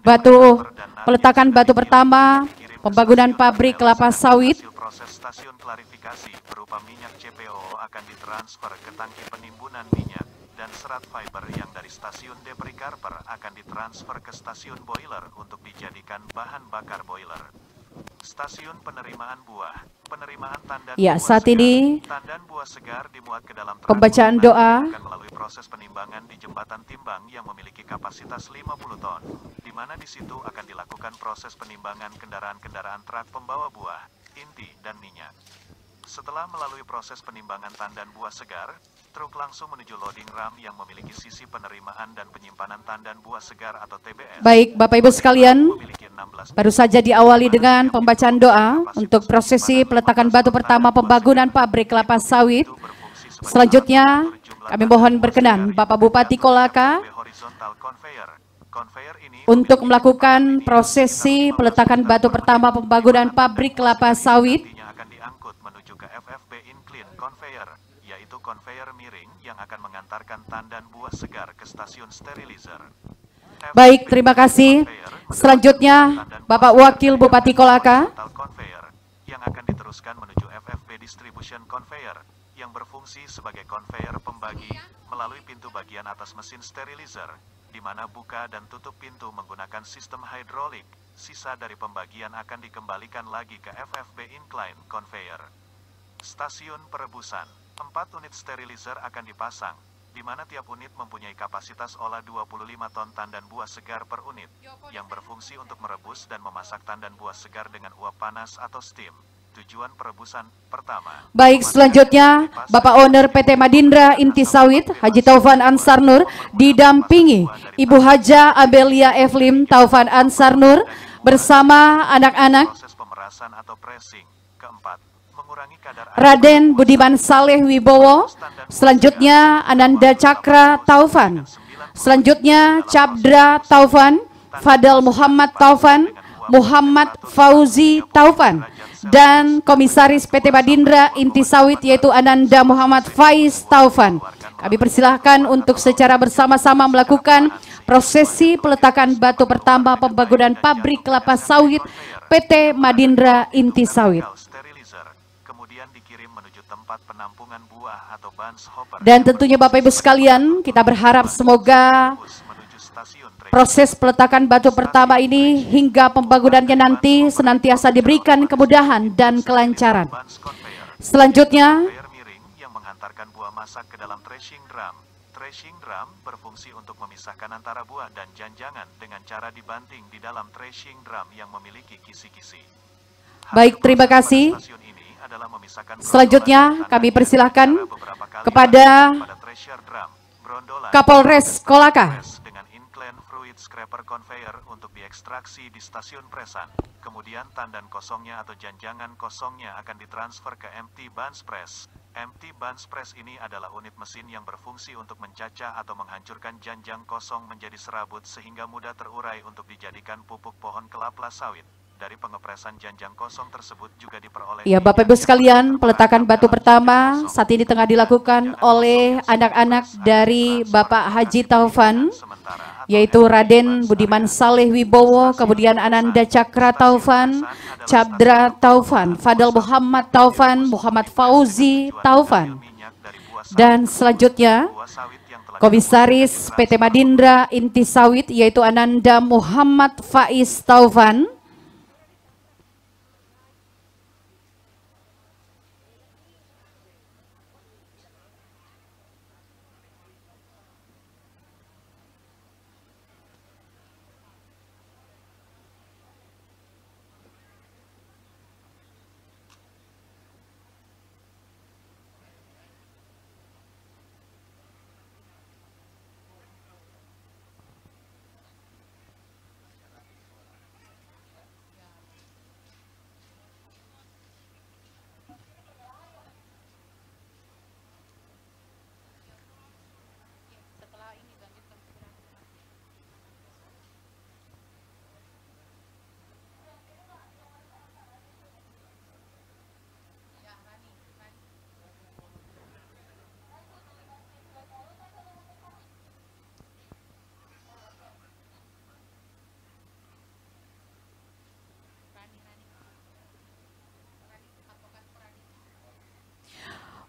batu peletakan batu pertama pembangunan pabrik kelapa sawit. Proses stasiun klarifikasi berupa minyak CPO akan ditransfer ke tangki penimbunan minyak, dan serat fiber yang dari stasiun debris carper akan ditransfer ke stasiun boiler untuk dijadikan bahan bakar boiler. Stasiun penerimaan buah. Penerimaan tandan Ya, buah saat segar. ini Tandan buah segar dimuat ke dalam truk pembacaan nanti doa akan melalui proses penimbangan di jembatan timbang yang memiliki kapasitas 50 ton, di mana di situ akan dilakukan proses penimbangan kendaraan-kendaraan truk pembawa buah, inti, dan minyak. Setelah melalui proses penimbangan tandan buah segar, truk langsung menuju loading ram yang memiliki sisi penerimaan dan penyimpanan tandan buah segar atau TBS. Baik, Bapak Ibu sekalian, Memiliki 16 baru saja diawali dengan pembacaan doa untuk prosesi peletakan batu pertama pembangunan pabrik kelapa sawit. Selanjutnya, kami mohon berkenan Bapak Bupati Kolaka untuk melakukan prosesi peletakan batu pertama pembangunan pabrik kelapa sawit. nantinya akan diangkut menuju ke FFB Incline Conveyor, yaitu conveyor miring yang akan mengantarkan tandan buah segar ke stasiun sterilizer. Baik, terima kasih. Selanjutnya, Bapak Wakil Bupati Kolaka Horizontal Conveyor yang akan diteruskan menuju FFB Distribution Conveyor yang berfungsi sebagai conveyor pembagi melalui pintu bagian atas mesin sterilizer, di mana buka dan tutup pintu menggunakan sistem hidrolik. Sisa dari pembagian akan dikembalikan lagi ke FFB Incline Conveyor. Stasiun perebusan. 4 unit sterilizer akan dipasang, di mana tiap unit mempunyai kapasitas olah 25 ton tandan buah segar per unit, yang berfungsi untuk merebus dan memasak tandan buah segar dengan uap panas atau steam. Tujuan perebusan pertama. Baik, selanjutnya Bapak Owner PT Madindra Inti Sawit Haji Taufan Ansar Nur didampingi Ibu Haja Abelia Eflim Taufan Ansar Nur bersama anak-anak Proses pemerasan atau pressing. Keempat, mengurangi kadar air Raden Budiman Saleh Wibowo. Selanjutnya Ananda Cakra Taufan. Selanjutnya Cabdra Taufan, Fadal Muhammad Taufan, Muhammad Fauzi Taufan, dan Komisaris PT Madindra Inti Sawit yaitu Ananda Muhammad Faiz Taufan. Kami persilahkan untuk secara bersama-sama melakukan prosesi peletakan batu pertama pembangunan pabrik kelapa sawit PT Madindra Inti Sawit. sterilizer, kemudian dikirim menuju tempat penampungan buah atau bans hopper. Dan tentunya Bapak Ibu sekalian, kita berharap semoga Menuju stasiun proses peletakan batu pertama ini hingga pembangunannya nanti senantiasa diberikan kemudahan dan kelancaran. bans conveyor. Selanjutnya, Conveyor miring yang menghantarkan buah masak ke dalam threshing drum. Threshing drum berfungsi untuk memisahkan antara buah dan janjangan dengan cara dibanting di dalam threshing drum yang memiliki kisi-kisi. baik, terima kasih. Stasiun ini adalah memisahkan Selanjutnya, brondolan kami dan persilahkan tandan beberapa kali kepada pada thresher drum, brondolan, Kapolres Kolaka. press dengan incline fluid scraper conveyor untuk diekstraksi di stasiun presan. Kemudian tandan kosongnya atau janjangan kosongnya akan ditransfer ke empty bunch press. Empty bunch press ini adalah unit mesin yang berfungsi untuk mencacah atau menghancurkan janjang kosong menjadi serabut sehingga mudah terurai untuk dijadikan pupuk pohon kelapa sawit. Dari pengepresan janjang kosong tersebut juga diperoleh. Ya, Bapak Ibu sekalian, peletakan batu pertama saat ini tengah dilakukan oleh anak-anak dari Bapak Haji Taufan, yaitu Raden Budiman Saleh Wibowo, kemudian Ananda Cakra Taufan, Cabdra Taufan, Fadal Muhammad Taufan, Muhammad Fauzi Taufan, dan selanjutnya Komisaris PT Madindra Inti Sawit yaitu Ananda Muhammad Faiz Taufan.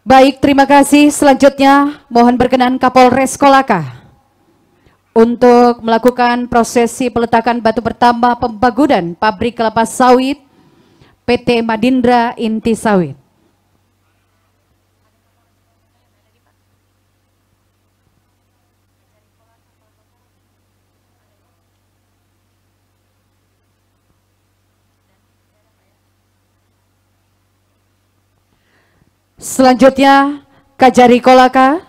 Baik, terima kasih. Selanjutnya mohon berkenan Kapolres Kolaka untuk melakukan prosesi peletakan batu pertama pembangunan pabrik kelapa sawit PT Madindra Inti Sawit. Selanjutnya Kajari Kolaka.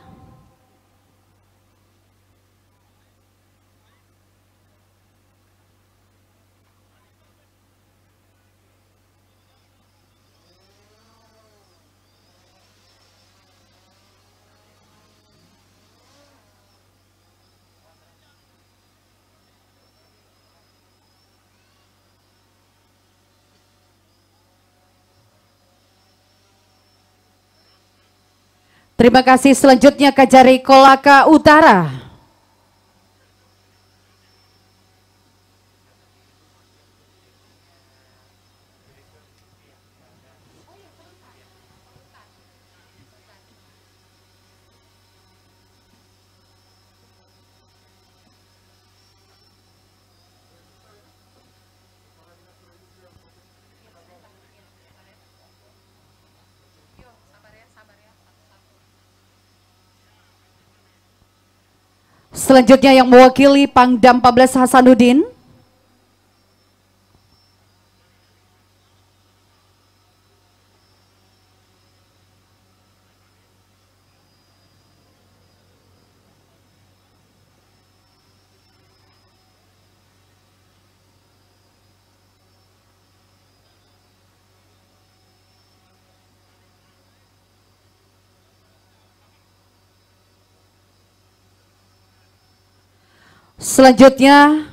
Terima kasih. Selanjutnya Kajari Kolaka Utara. Selanjutnya yang mewakili Pangdam 14 Hasanuddin. Selanjutnya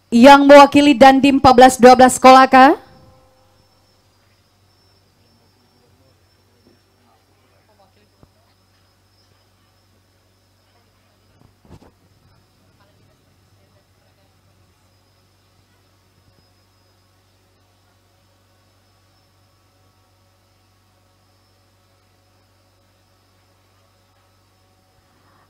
yang mewakili Dandim 1412 Kolaka.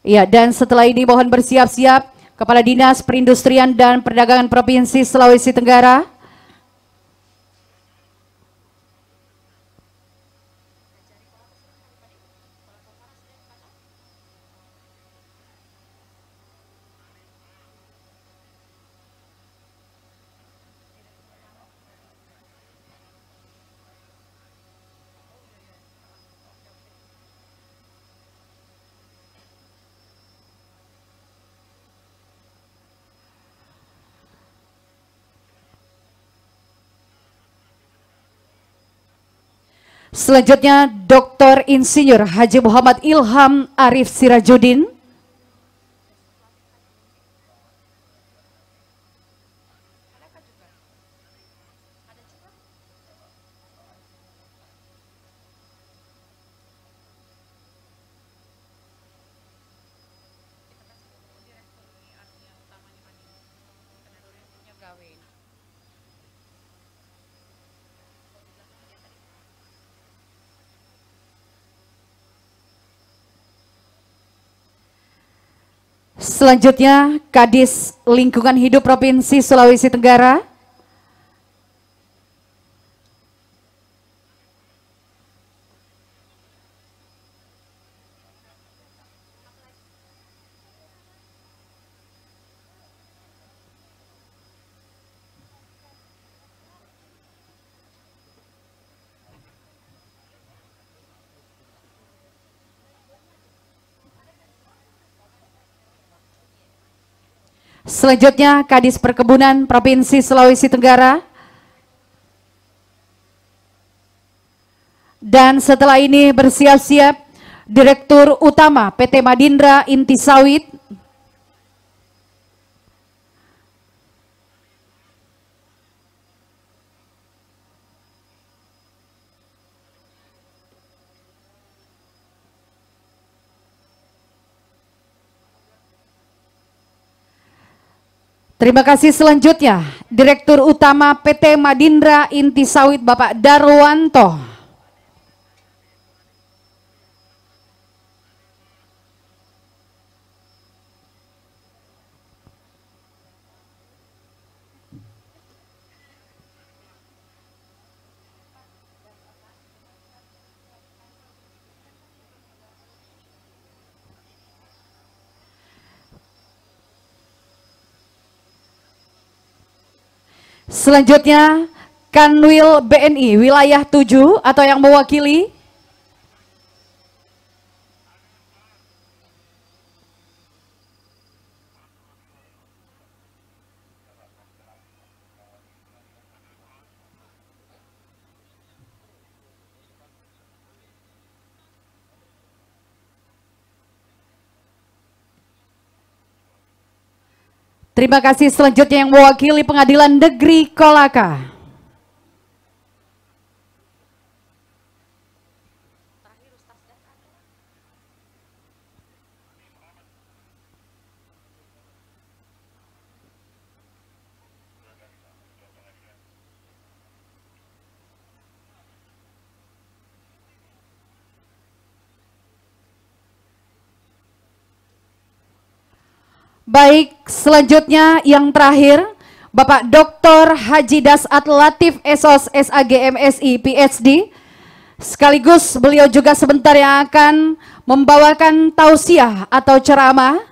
Ya, dan setelah ini mohon bersiap-siap Kepala Dinas Perindustrian dan Perdagangan Provinsi Sulawesi Tenggara. Selanjutnya Dr. Insinyur Haji Muhammad Ilham Arif Sirajuddin. Selanjutnya Kadis Lingkungan Hidup Provinsi Sulawesi Tenggara. Selanjutnya Kadis Perkebunan Provinsi Sulawesi Tenggara. Dan setelah ini bersiap-siap Direktur Utama PT Madindra Inti Sawit. Terima kasih. Selanjutnya Direktur Utama PT Madindra Inti Sawit Bapak Darwanto. Selanjutnya Kanwil BNI wilayah 7 atau yang mewakili. Terima kasih. Selanjutnya yang mewakili Pengadilan Negeri Kolaka. Baik, selanjutnya yang terakhir, Bapak Dr. Haji Dasat Latif SOS SAG MSI PhD. Sekaligus beliau juga sebentar yang akan membawakan tausiah atau ceramah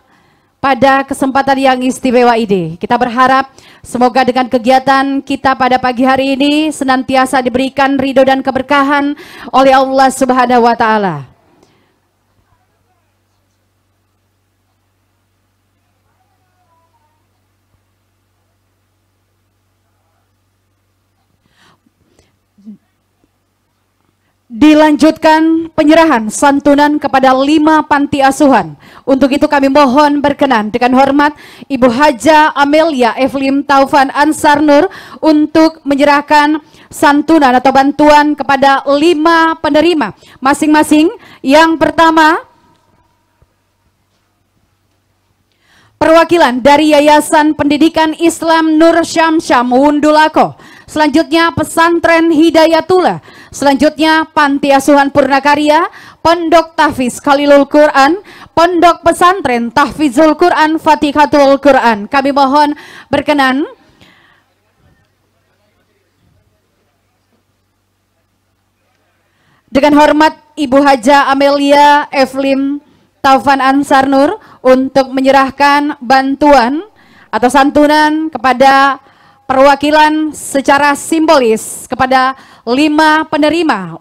pada kesempatan yang istimewa ini. Kita berharap semoga dengan kegiatan kita pada pagi hari ini senantiasa diberikan ridho dan keberkahan oleh Allah Subhanahu wa Ta'ala. Dilanjutkan penyerahan santunan kepada 5 panti asuhan. Untuk itu kami mohon berkenan dengan hormat Ibu Haja Amelia Evelyn Taufan Ansar Nur untuk menyerahkan santunan atau bantuan kepada 5 penerima masing-masing. Yang pertama, perwakilan dari Yayasan Pendidikan Islam Nur Syamsyam Wundulako. Selanjutnya Pesantren Hidayatullah. Selanjutnya Panti Asuhan Purnakarya, Pondok Tahfiz Khalilul Quran, Pondok Pesantren Tahfizul Quran Fatihatul Quran. Kami mohon berkenan dengan hormat Ibu Haja Amelia Evelyn Taufan Ansar Nur untuk menyerahkan bantuan atau santunan kepada perwakilan secara simbolis kepada 5 penerima.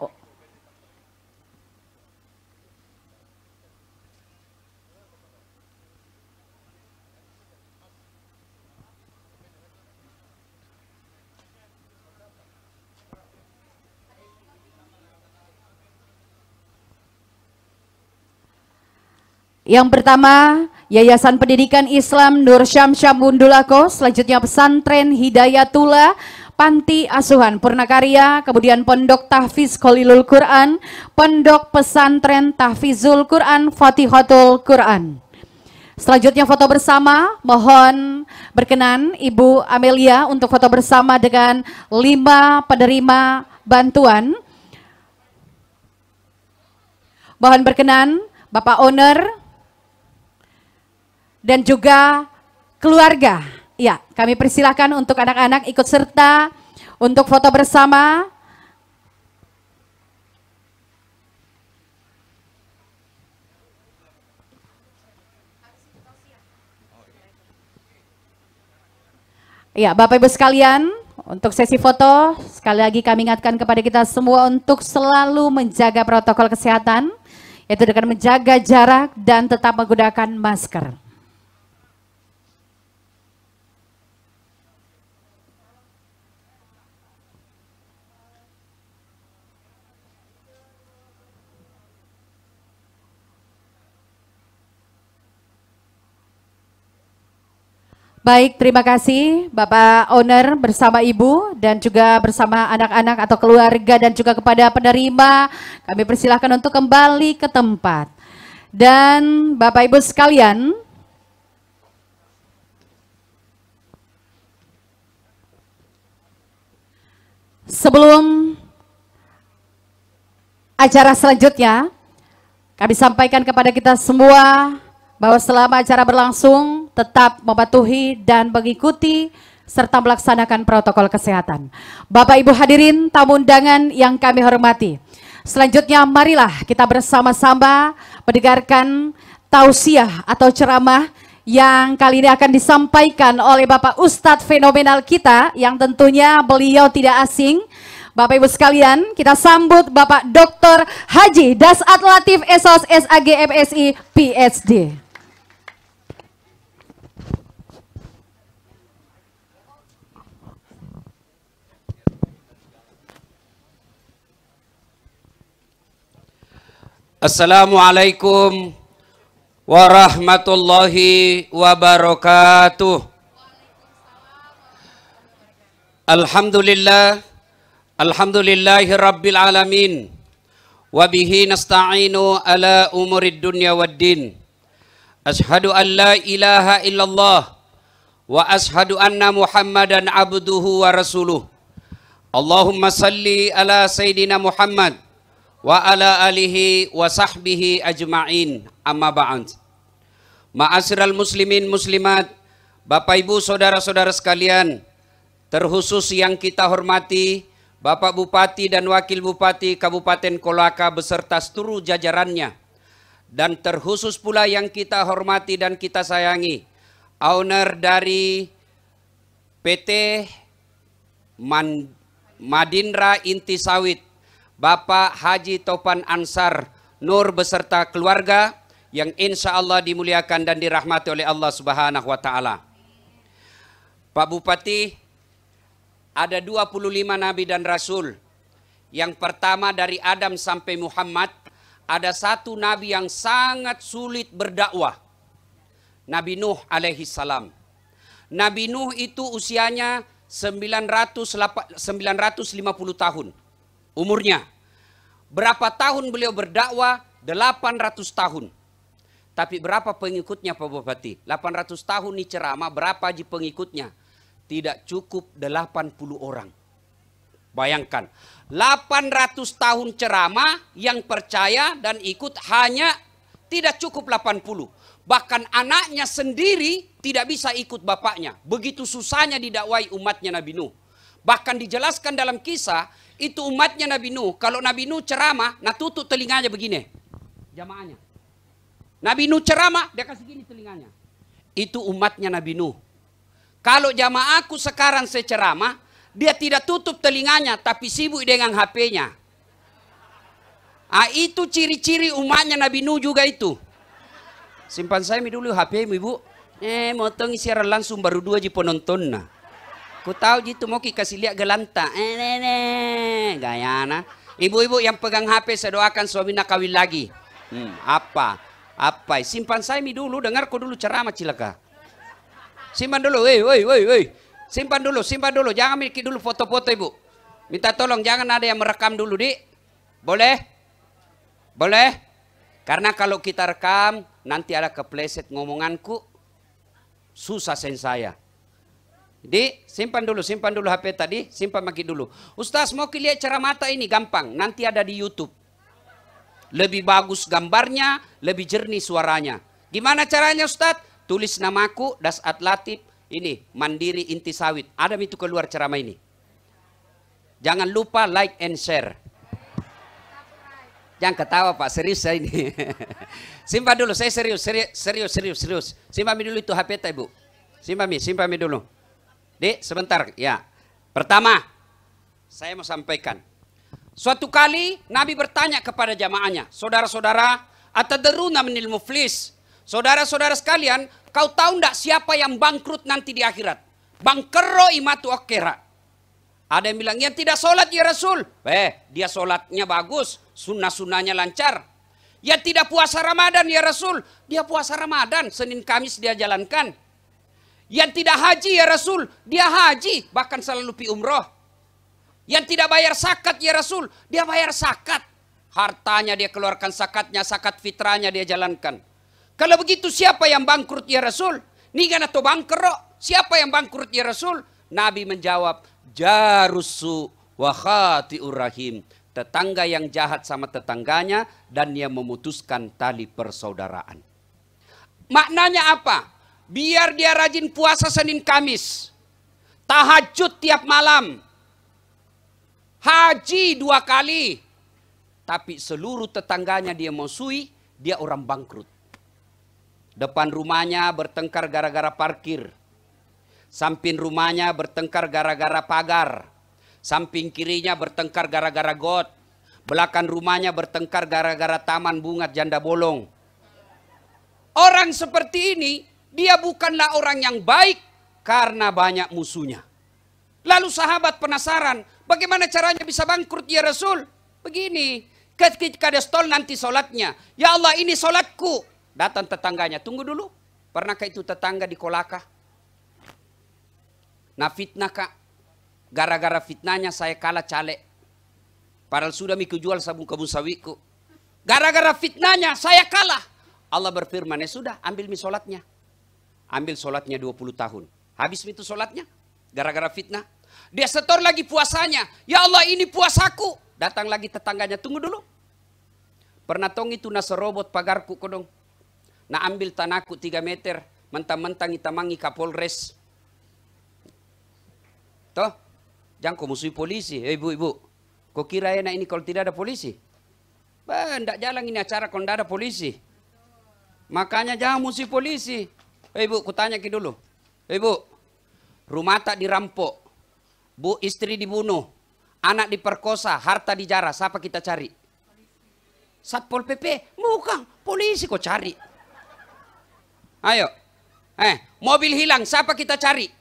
Yang pertama, Yayasan Pendidikan Islam Nur Syamsyam Wundulako, selanjutnya Pesantren Hidayatullah, Panti Asuhan Purnakarya, kemudian Pondok Tahfiz Khalilul Quran, Pondok Pesantren Tahfizul Quran Fatihatul Quran. Selanjutnya foto bersama, mohon berkenan Ibu Amelia untuk foto bersama dengan 5 penerima bantuan. Mohon berkenan Bapak Owner dan juga keluarga. Ya, kami persilahkan untuk anak-anak ikut serta untuk foto bersama. Ya, Bapak Ibu sekalian, untuk sesi foto, sekali lagi kami ingatkan kepada kita semua untuk selalu menjaga protokol kesehatan, yaitu dengan menjaga jarak dan tetap menggunakan masker. Baik, terima kasih Bapak Owner bersama Ibu dan juga bersama anak-anak atau keluarga dan juga kepada penerima. Kami persilahkan untuk kembali ke tempat. Dan Bapak Ibu sekalian, sebelum acara selanjutnya, kami sampaikan kepada kita semua bahwa selama acara berlangsung tetap mematuhi dan mengikuti serta melaksanakan protokol kesehatan. Bapak Ibu hadirin tamu undangan yang kami hormati. Selanjutnya marilah kita bersama-sama mendengarkan tausiah atau ceramah yang kali ini akan disampaikan oleh Bapak Ustadz fenomenal kita yang tentunya beliau tidak asing. Bapak Ibu sekalian, kita sambut Bapak Dr. Haji Dasat Latif SOS SAG MSI PhD. Assalamualaikum warahmatullahi wabarakatuh. Alhamdulillahi rabbil alamin. Wabihi nasta'inu ala umurid dunya waddin. Ashhadu an la ilaha illallah. Wa ashhadu anna muhammadan abduhu wa rasuluh. Allahumma salli ala sayyidina Muhammad wa ala alihi wa sahbihi ajma'in, amma ba'd. Ma'asyiral muslimin muslimat, Bapak Ibu saudara-saudara sekalian, terkhusus yang kita hormati Bapak Bupati dan Wakil Bupati Kabupaten Kolaka beserta seluruh jajarannya, dan terkhusus pula yang kita hormati dan kita sayangi owner dari PT Madinra Inti Sawit, Bapak Haji Topan Ansar Nur beserta keluarga yang insya Allah dimuliakan dan dirahmati oleh Allah Subhanahu wa Ta'ala. Pak Bupati, ada 25 Nabi dan Rasul. Yang pertama dari Adam sampai Muhammad, ada satu Nabi yang sangat sulit berdakwah. Nabi Nuh alaihi salam. Nabi Nuh itu usianya 950 tahun umurnya. Berapa tahun beliau berdakwah? 800 tahun. Tapi berapa pengikutnya Pak Bupati? 800 tahun ini ceramah, berapa aja pengikutnya? Tidak cukup 80 orang. Bayangkan, 800 tahun ceramah yang percaya dan ikut hanya tidak cukup 80. Bahkan anaknya sendiri tidak bisa ikut bapaknya. Begitu susahnya didakwai umatnya Nabi Nuh. Bahkan dijelaskan dalam kisah, itu umatnya Nabi Nuh. Kalau Nabi Nuh ceramah, nah tutup telinganya begini. Jamaahnya. Nabi Nuh ceramah, dia kasih gini telinganya. Itu umatnya Nabi Nuh. Kalau jamaahku sekarang saya ceramah, dia tidak tutup telinganya, tapi sibuk dengan HP-nya. Itu ciri-ciri umatnya Nabi Nuh juga itu. Simpan saya dulu HP-mu ibu. Motong siaran langsung baru 2 aja penonton. Nah. Ku tahu gitu mau kasih lihat gelanta. Gayana. Ibu-ibu yang pegang HP saya doakan suaminya kawin lagi. Apa? Simpan saya dulu, dengar ku dulu ceramah cilaka. Simpan dulu, woi. Simpan dulu. Jangan mikir dulu foto-foto ibu. Minta tolong jangan ada yang merekam dulu, Dik. Boleh? Karena kalau kita rekam nanti ada kepleset ngomonganku. Susah saya. Jadi simpan dulu HP tadi, simpan lagi dulu. Ustaz mau lihat cara mata ini gampang, nanti ada di YouTube. Lebih bagus gambarnya, lebih jernih suaranya. Gimana caranya Ustaz? Tulis namaku, Dasat Latif, ini Mandiri Inti Sawit. Ada itu keluar ceramah ini. Jangan lupa like and share. Jangan ketawa Pak, serius saya ini. Simpan dulu, saya serius. Simpan dulu itu HP Ibu. Simpan dulu. Dek, sebentar, ya. Pertama, saya mau sampaikan. Suatu kali Nabi bertanya kepada jamaahnya, saudara-saudara, atadruna minil muflis. Saudara-saudara sekalian, kau tahu enggak siapa yang bangkrut nanti di akhirat? Bangkero imatu akhira. Ada yang bilang, yang tidak sholat ya Rasul. Dia sholatnya bagus, sunnah-sunnahnya lancar. Yang tidak puasa Ramadan ya Rasul. Dia puasa Ramadan, Senin Kamis dia jalankan. Yang tidak haji ya Rasul, dia haji, bahkan selalu pi umroh. Yang tidak bayar zakat ya Rasul, dia bayar zakat. Hartanya dia keluarkan zakatnya, zakat fitrahnya dia jalankan. Kalau begitu siapa yang bangkrut ya Rasul? Nigan atau bangkrut? Siapa yang bangkrut ya Rasul? Nabi menjawab, jarusu wa khati'ur rahim. Tetangga yang jahat sama tetangganya dan yang memutuskan tali persaudaraan. Maknanya apa? Biar dia rajin puasa Senin Kamis, tahajud tiap malam, haji 2 kali, tapi seluruh tetangganya dia musuhi, dia orang bangkrut. Depan rumahnya bertengkar gara-gara parkir. Samping rumahnya bertengkar gara-gara pagar. Samping kirinya bertengkar gara-gara got. Belakang rumahnya bertengkar gara-gara taman bunga janda bolong. Orang seperti ini, dia bukanlah orang yang baik karena banyak musuhnya. Lalu sahabat penasaran, bagaimana caranya bisa bangkrut ya Rasul? Begini, ketika ada stol nanti sholatnya. Ya Allah, ini sholatku. Datang tetangganya, tunggu dulu. Pernahkah itu tetangga di Kolaka? Nah fitnah kak. Gara-gara fitnahnya saya kalah caleg. Padahal sudah miku jual sabun kebun sawiku. Gara-gara fitnahnya saya kalah. Allah berfirman, ya sudah ambil mi sholatnya. Ambil sholatnya 20 tahun. Habis itu sholatnya. Gara-gara fitnah. Dia setor lagi puasanya. Ya Allah, ini puasaku. Datang lagi tetangganya, tunggu dulu. Pernah tong itu nasa robot pagarku kodong. Nah ambil tanahku 3 meter. Mentang-mentang itamangi Kapolres. Toh, jangan kau musuhi polisi. Ibu-ibu, kau kira enak ini kalau tidak ada polisi? Tidak jalan ini acara kalau tidak ada polisi. Makanya jangan musuhi polisi. Ibu, ku tanya ke dulu. Ibu, rumah tak dirampok. Bu, istri dibunuh. Anak diperkosa, harta dijarah. Siapa kita cari? Satpol PP? Bukan, polisi kau cari. Ayo. Mobil hilang, siapa kita cari?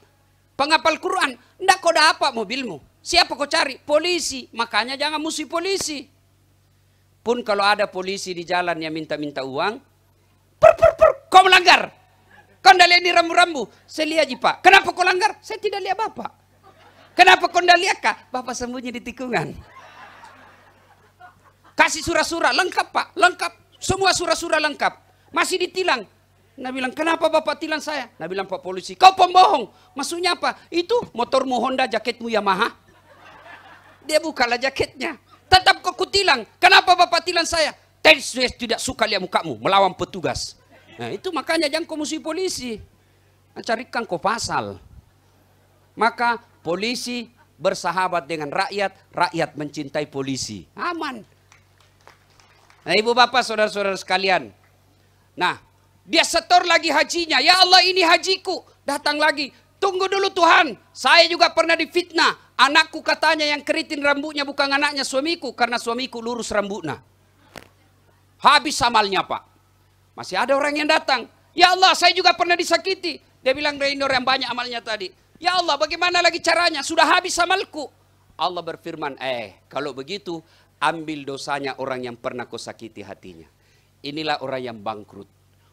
Penghafal Quran. Nggak kau dapat mobilmu. Siapa kau cari? Polisi. Makanya jangan musuhi polisi. Pun kalau ada polisi di jalan yang minta-minta uang. Kau melanggar. Kau tidak lihat di rambu-rambu. Saya lihat Pak. Kenapa kau langgar? Saya tidak lihat Bapak. Kenapa kau tidak lihat kak? Bapak sembunyi di tikungan. Kasih surah-surah. Lengkap Pak. Lengkap. Semua surah-surah lengkap. Masih ditilang. Nah bilang, kenapa Bapak tilang saya? Nah bilang, Pak polisi, kau pembohong. Maksudnya apa? Itu motormu Honda, jaketmu Yamaha. Dia bukalah jaketnya. Tetap kau kutilang. Kenapa Bapak tilang saya? Saya tidak suka lihat mukamu melawan petugas. Nah itu makanya jangan kau musuhi polisi. Nah, carikan kau pasal. Maka polisi bersahabat dengan rakyat. Rakyat mencintai polisi. Aman. Nah ibu bapak saudara-saudara sekalian. Nah. Dia setor lagi hajinya. Ya Allah, ini hajiku. Datang lagi. Tunggu dulu Tuhan. Saya juga pernah difitnah. Anakku katanya yang keriting rambutnya bukan anaknya suamiku. Karena suamiku lurus rambutnya. Habis amalnya Pak. Masih ada orang yang datang. Ya Allah, saya juga pernah disakiti. Dia bilang, ini orang yang banyak amalnya tadi. Ya Allah, bagaimana lagi caranya? Sudah habis amalku. Allah berfirman, kalau begitu, ambil dosanya orang yang pernah kau sakiti hatinya. Inilah orang yang bangkrut.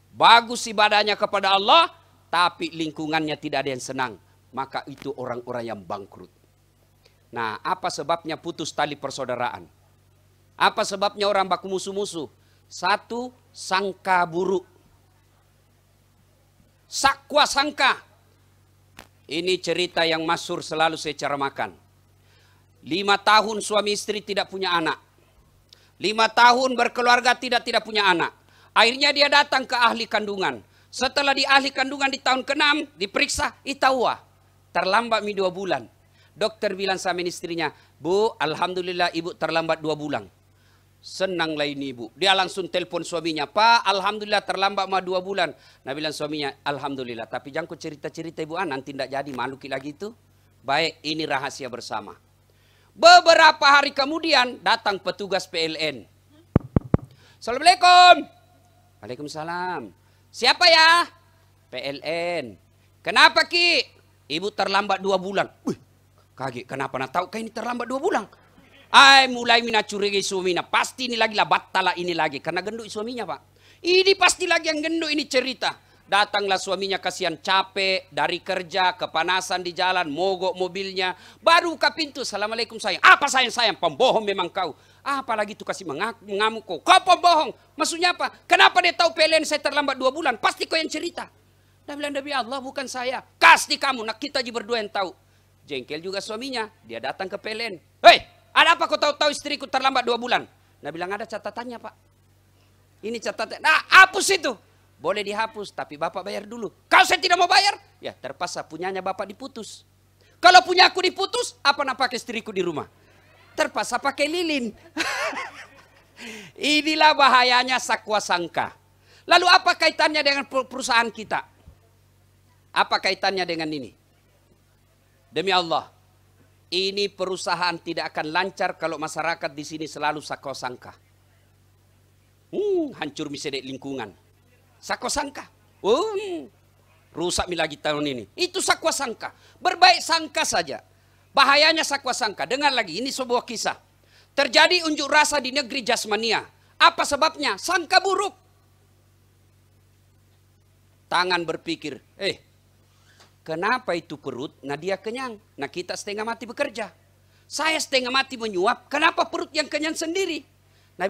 Bagus ibadahnya kepada Allah, tapi lingkungannya tidak ada yang senang. Maka itu orang-orang yang bangkrut. Nah, apa sebabnya putus tali persaudaraan? Apa sebabnya orang baku musuh-musuh? Satu, sangka buruk. Sakwa sangka. Ini cerita yang masyhur selalu saya ceramakan. 5 tahun suami istri tidak punya anak. 5 tahun berkeluarga tidak punya anak. Akhirnya dia datang ke ahli kandungan. Setelah di ahli kandungan di tahun ke-6 diperiksa, itawa. Terlambat 2 bulan. Dokter bilang sama istrinya, Bu, alhamdulillah ibu terlambat 2 bulan. Senanglah ini ibu. Dia langsung telepon suaminya, Pak, alhamdulillah terlambat 2 bulan. Nah bilang suaminya, alhamdulillah. Tapi jangan kau cerita-cerita ibu, nanti tidak jadi malu lagi itu. Baik, ini rahasia bersama. Beberapa hari kemudian datang petugas PLN. Assalamualaikum. Waalaikumsalam. Siapa ya? PLN. Kenapa Ki? Ibu terlambat 2 bulan. Wih, kaget. Kenapa nak tahu kau ini terlambat 2 bulan? Mulai mina curigai suaminya. Pasti ini lagi lah battala ini lagi. Karena gendut suaminya Pak. Ini pasti lagi yang gendut ini cerita. Datanglah suaminya kasihan capek dari kerja, kepanasan di jalan, mogok mobilnya. Baru buka pintu, Assalamualaikum sayang. Apa sayang? Pembohong memang kau. Apalagi itu kasih mengamuk kau. Kau pembohong. Maksudnya apa? Kenapa dia tahu PLN saya terlambat 2 bulan? Pasti kau yang cerita. Dia bilang, Nabi Allah bukan saya. Pasti kamu, nak kita aja berdua yang tahu. Jengkel juga suaminya. Dia datang ke PLN. Hei, ada apa kau tahu istriku terlambat 2 bulan? Dia bilang ada catatannya Pak. Ini catatan. Nah, hapus itu. Boleh dihapus, tapi Bapak bayar dulu. Kalau saya tidak mau bayar, ya terpaksa punyanya Bapak diputus. Kalau punya aku diputus, apa nak pakai istriku di rumah? Terpaksa pakai lilin. Inilah bahayanya sakwa sangka. Lalu apa kaitannya dengan perusahaan kita? Apa kaitannya dengan ini? Demi Allah, ini perusahaan tidak akan lancar kalau masyarakat di sini selalu sangka. Hancur misalnya lingkungan. Sangka. Rusak mi lagi tahun ini. Itu sangka. Berbaik sangka saja. Bahayanya sangka. Dengar lagi, ini sebuah kisah. Terjadi unjuk rasa di negeri Jasmania. Apa sebabnya? Sangka buruk. Tangan berpikir, kenapa itu perut? Nah dia kenyang. Nah kita setengah mati bekerja. Saya setengah mati menyuap. Kenapa perut yang kenyang sendiri? Nah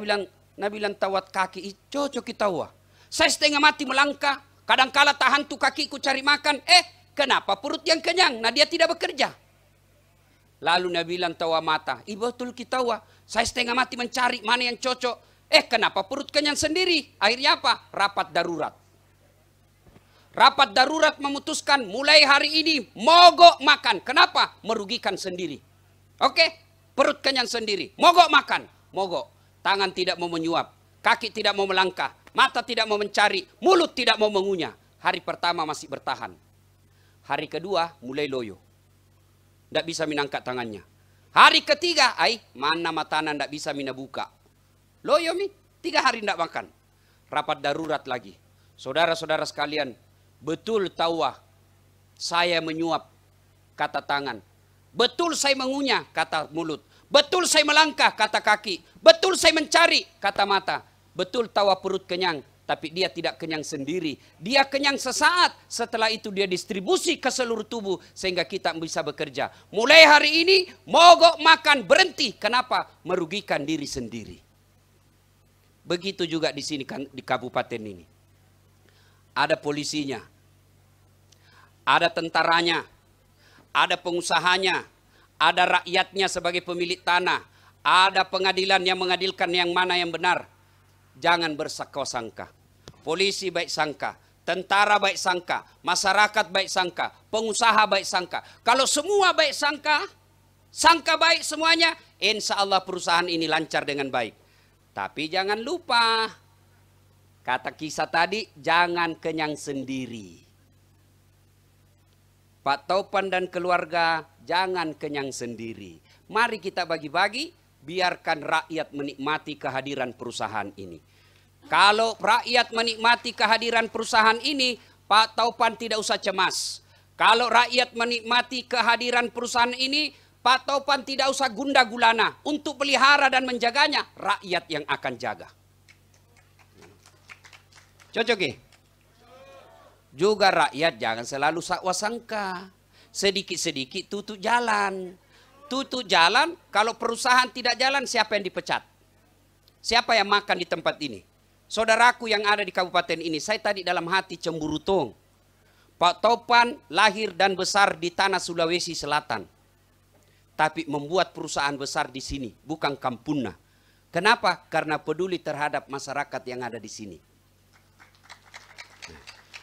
bilang tawat kaki, cocok kita wah. Saya setengah mati melangkah. Kadangkala tahan tuh kakiku cari makan. Kenapa perut yang kenyang? Nah dia tidak bekerja. Lalu Nabi bilang tawa mata. Betul kita wah. Saya setengah mati mencari mana yang cocok. Kenapa perut kenyang sendiri? Akhirnya apa? Rapat darurat. Rapat darurat memutuskan mulai hari ini mogok makan. Kenapa? Merugikan sendiri. Perut kenyang sendiri. Mogok makan. Mogok. Tangan tidak mau menyuap. Kaki tidak mau melangkah. Mata tidak mau mencari. Mulut tidak mau mengunyah. Hari pertama masih bertahan. Hari kedua mulai loyo. Tidak bisa menangkat tangannya. Hari ketiga, mana matana tidak bisa mina buka. Loyo mi, 3 hari tidak makan. Rapat darurat lagi. Saudara-saudara sekalian, betul tawa saya menyuap, kata tangan. Betul saya mengunyah, kata mulut. Betul saya melangkah, kata kaki. Betul saya mencari, kata mata. Betul tawa perut kenyang, tapi dia tidak kenyang sendiri. Dia kenyang sesaat, setelah itu dia distribusi ke seluruh tubuh sehingga kita bisa bekerja. Mulai hari ini mogok makan, berhenti. Kenapa? Merugikan diri sendiri. Begitu juga di sini di kabupaten ini. Ada polisinya, ada tentaranya, ada pengusahanya, ada rakyatnya sebagai pemilik tanah, ada pengadilan yang mengadilkan yang mana yang benar. Jangan bersangka-sangka. Polisi baik sangka, tentara baik sangka, masyarakat baik sangka, pengusaha baik sangka. Kalau semua baik sangka, sangka baik semuanya, insya Allah perusahaan ini lancar dengan baik. Tapi jangan lupa, kata kisah tadi, jangan kenyang sendiri. Pak Taupan dan keluarga, jangan kenyang sendiri. Mari kita bagi-bagi, biarkan rakyat menikmati kehadiran perusahaan ini. Kalau rakyat menikmati kehadiran perusahaan ini, Pak Taupan tidak usah cemas. Kalau rakyat menikmati kehadiran perusahaan ini, Pak Taupan tidak usah gundah gulana. Untuk pelihara dan menjaganya, rakyat yang akan jaga. Cocok ya? Juga rakyat jangan selalu sangka. Sedikit-sedikit tutup jalan. Tutup jalan, kalau perusahaan tidak jalan, siapa yang dipecat? Siapa yang makan di tempat ini? Saudaraku yang ada di kabupaten ini, saya tadi dalam hati cemburu tong. Pak Taupan lahir dan besar di tanah Sulawesi Selatan. Tapi membuat perusahaan besar di sini, bukan kampungnya. Kenapa? Karena peduli terhadap masyarakat yang ada di sini.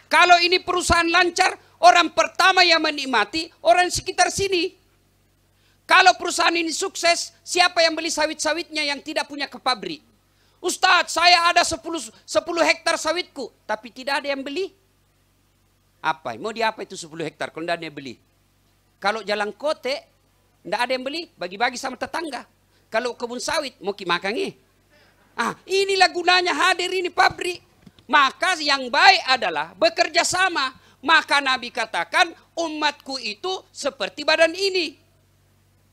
Kalau ini perusahaan lancar, orang pertama yang menikmati, orang sekitar sini. Kalau perusahaan ini sukses, siapa yang beli sawit-sawitnya yang tidak punya ke pabrik? Ustadz, saya ada 10 hektar sawitku, tapi tidak ada yang beli. Apa? Mau diapa itu 10 hektar kalau tidak ada yang beli? Kalau jalan kote, tidak ada yang beli, bagi-bagi sama tetangga. Kalau kebun sawit, mau makannya. Inilah gunanya hadir ini pabrik. Maka yang baik adalah bekerja sama. Maka Nabi katakan, umatku itu seperti badan ini.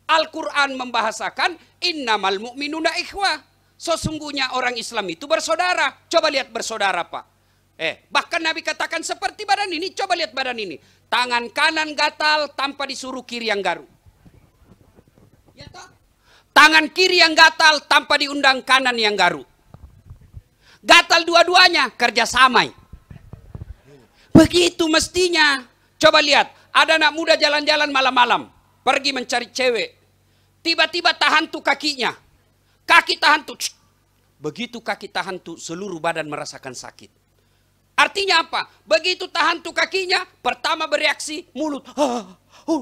Al-Quran membahasakan, innamal mu'minuna ikhwah. Sesungguhnya orang Islam itu bersaudara. Coba lihat bersaudara Pak. Bahkan Nabi katakan seperti badan ini. Coba lihat badan ini. Tangan kanan gatal tanpa disuruh kiri yang garu. Ya toh? Tangan kiri yang gatal tanpa diundang kanan yang garu. Gatal dua-duanya kerjasama. Begitu mestinya. Coba lihat. Ada anak muda jalan-jalan malam-malam. Pergi mencari cewek. Tiba-tiba tahan tuh kakinya. Kaki tahan tuh. Begitu kaki tahan tuh, seluruh badan merasakan sakit. Artinya apa? Begitu tahan tuh kakinya, pertama bereaksi mulut.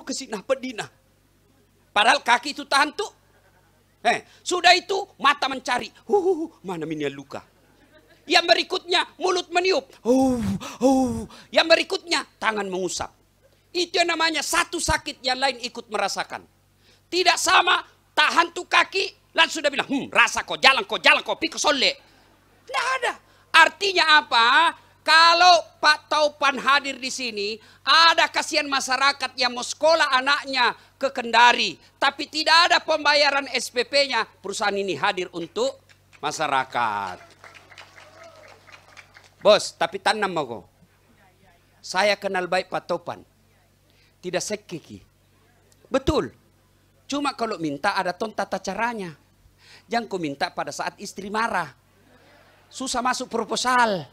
Kesina pedina. Padahal kaki itu tahan tuh. Sudah itu mata mencari. Mana minyak luka. Yang berikutnya mulut meniup. Yang berikutnya tangan mengusap. Itu yang namanya satu sakit, yang lain ikut merasakan. Tidak sama, tahan tuh kaki, langsung sudah bilang, rasa kok, jalan kok, pikir solek. Tidak ada. Artinya apa? Kalau Pak Taupan hadir di sini, ada kasihan masyarakat yang mau sekolah anaknya ke Kendari, tapi tidak ada pembayaran SPP-nya. Perusahaan ini hadir untuk masyarakat. Bos, tapi tanam aku. Saya kenal baik Pak Taupan. Tidak sekiki. Betul. Cuma kalau minta ada tata caranya. Jangan kau minta pada saat istri marah. Susah masuk proposal.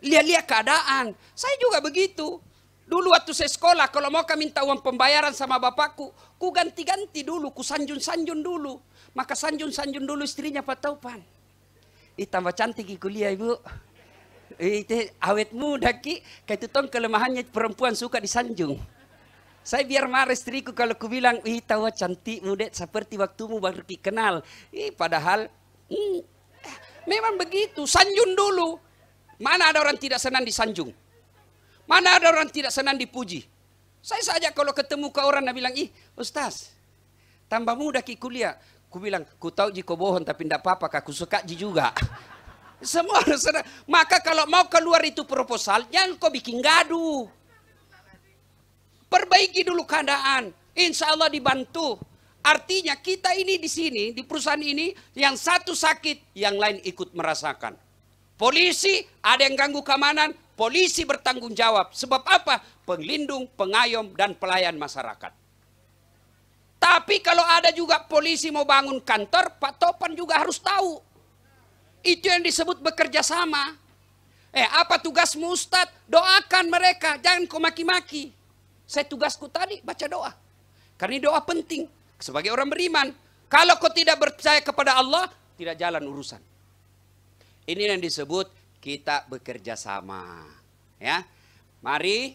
Lihat-lihat keadaan. Saya juga begitu. Dulu waktu saya sekolah, kalau mau minta uang pembayaran sama bapakku, ku ganti-ganti dulu, ku sanjun-sanjun dulu. Maka sanjun-sanjun dulu istrinya Pak Taupan. Tambah cantik kuliah ibu. Itu awet muda ki. Kayak itu tong kelemahannya perempuan suka disanjung. Saya biar marah istriku kalau ku bilang, tahu cantik muda seperti waktumu baru kenal. Padahal memang begitu, sanjun dulu. Mana ada orang tidak senang disanjung? Mana ada orang tidak senang dipuji? Saya saja kalau ketemu ke orang dan bilang, Ustaz, tambah muda ki kuliah. Ku bilang, ku tahu jika bohong tapi tidak apa-apa, aku suka juga. Semua harus senang. Maka kalau mau keluar itu proposal, jangan kau bikin gaduh. Perbaiki dulu keadaan. Insya Allah dibantu. Artinya kita ini di sini, di perusahaan ini, yang satu sakit, yang lain ikut merasakan. Polisi ada yang ganggu keamanan, polisi bertanggung jawab. Sebab apa? Pelindung, pengayom, dan pelayan masyarakat. Tapi kalau ada juga polisi mau bangun kantor, Pak Taupan juga harus tahu. Itu yang disebut bekerja sama. Apa tugasmu Ustadz? Doakan mereka, jangan kau maki-maki. Saya tugasku tadi baca doa. Karena doa penting sebagai orang beriman. Kalau kau tidak percaya kepada Allah, tidak jalan urusan. Ini yang disebut kita bekerja sama. Ya, mari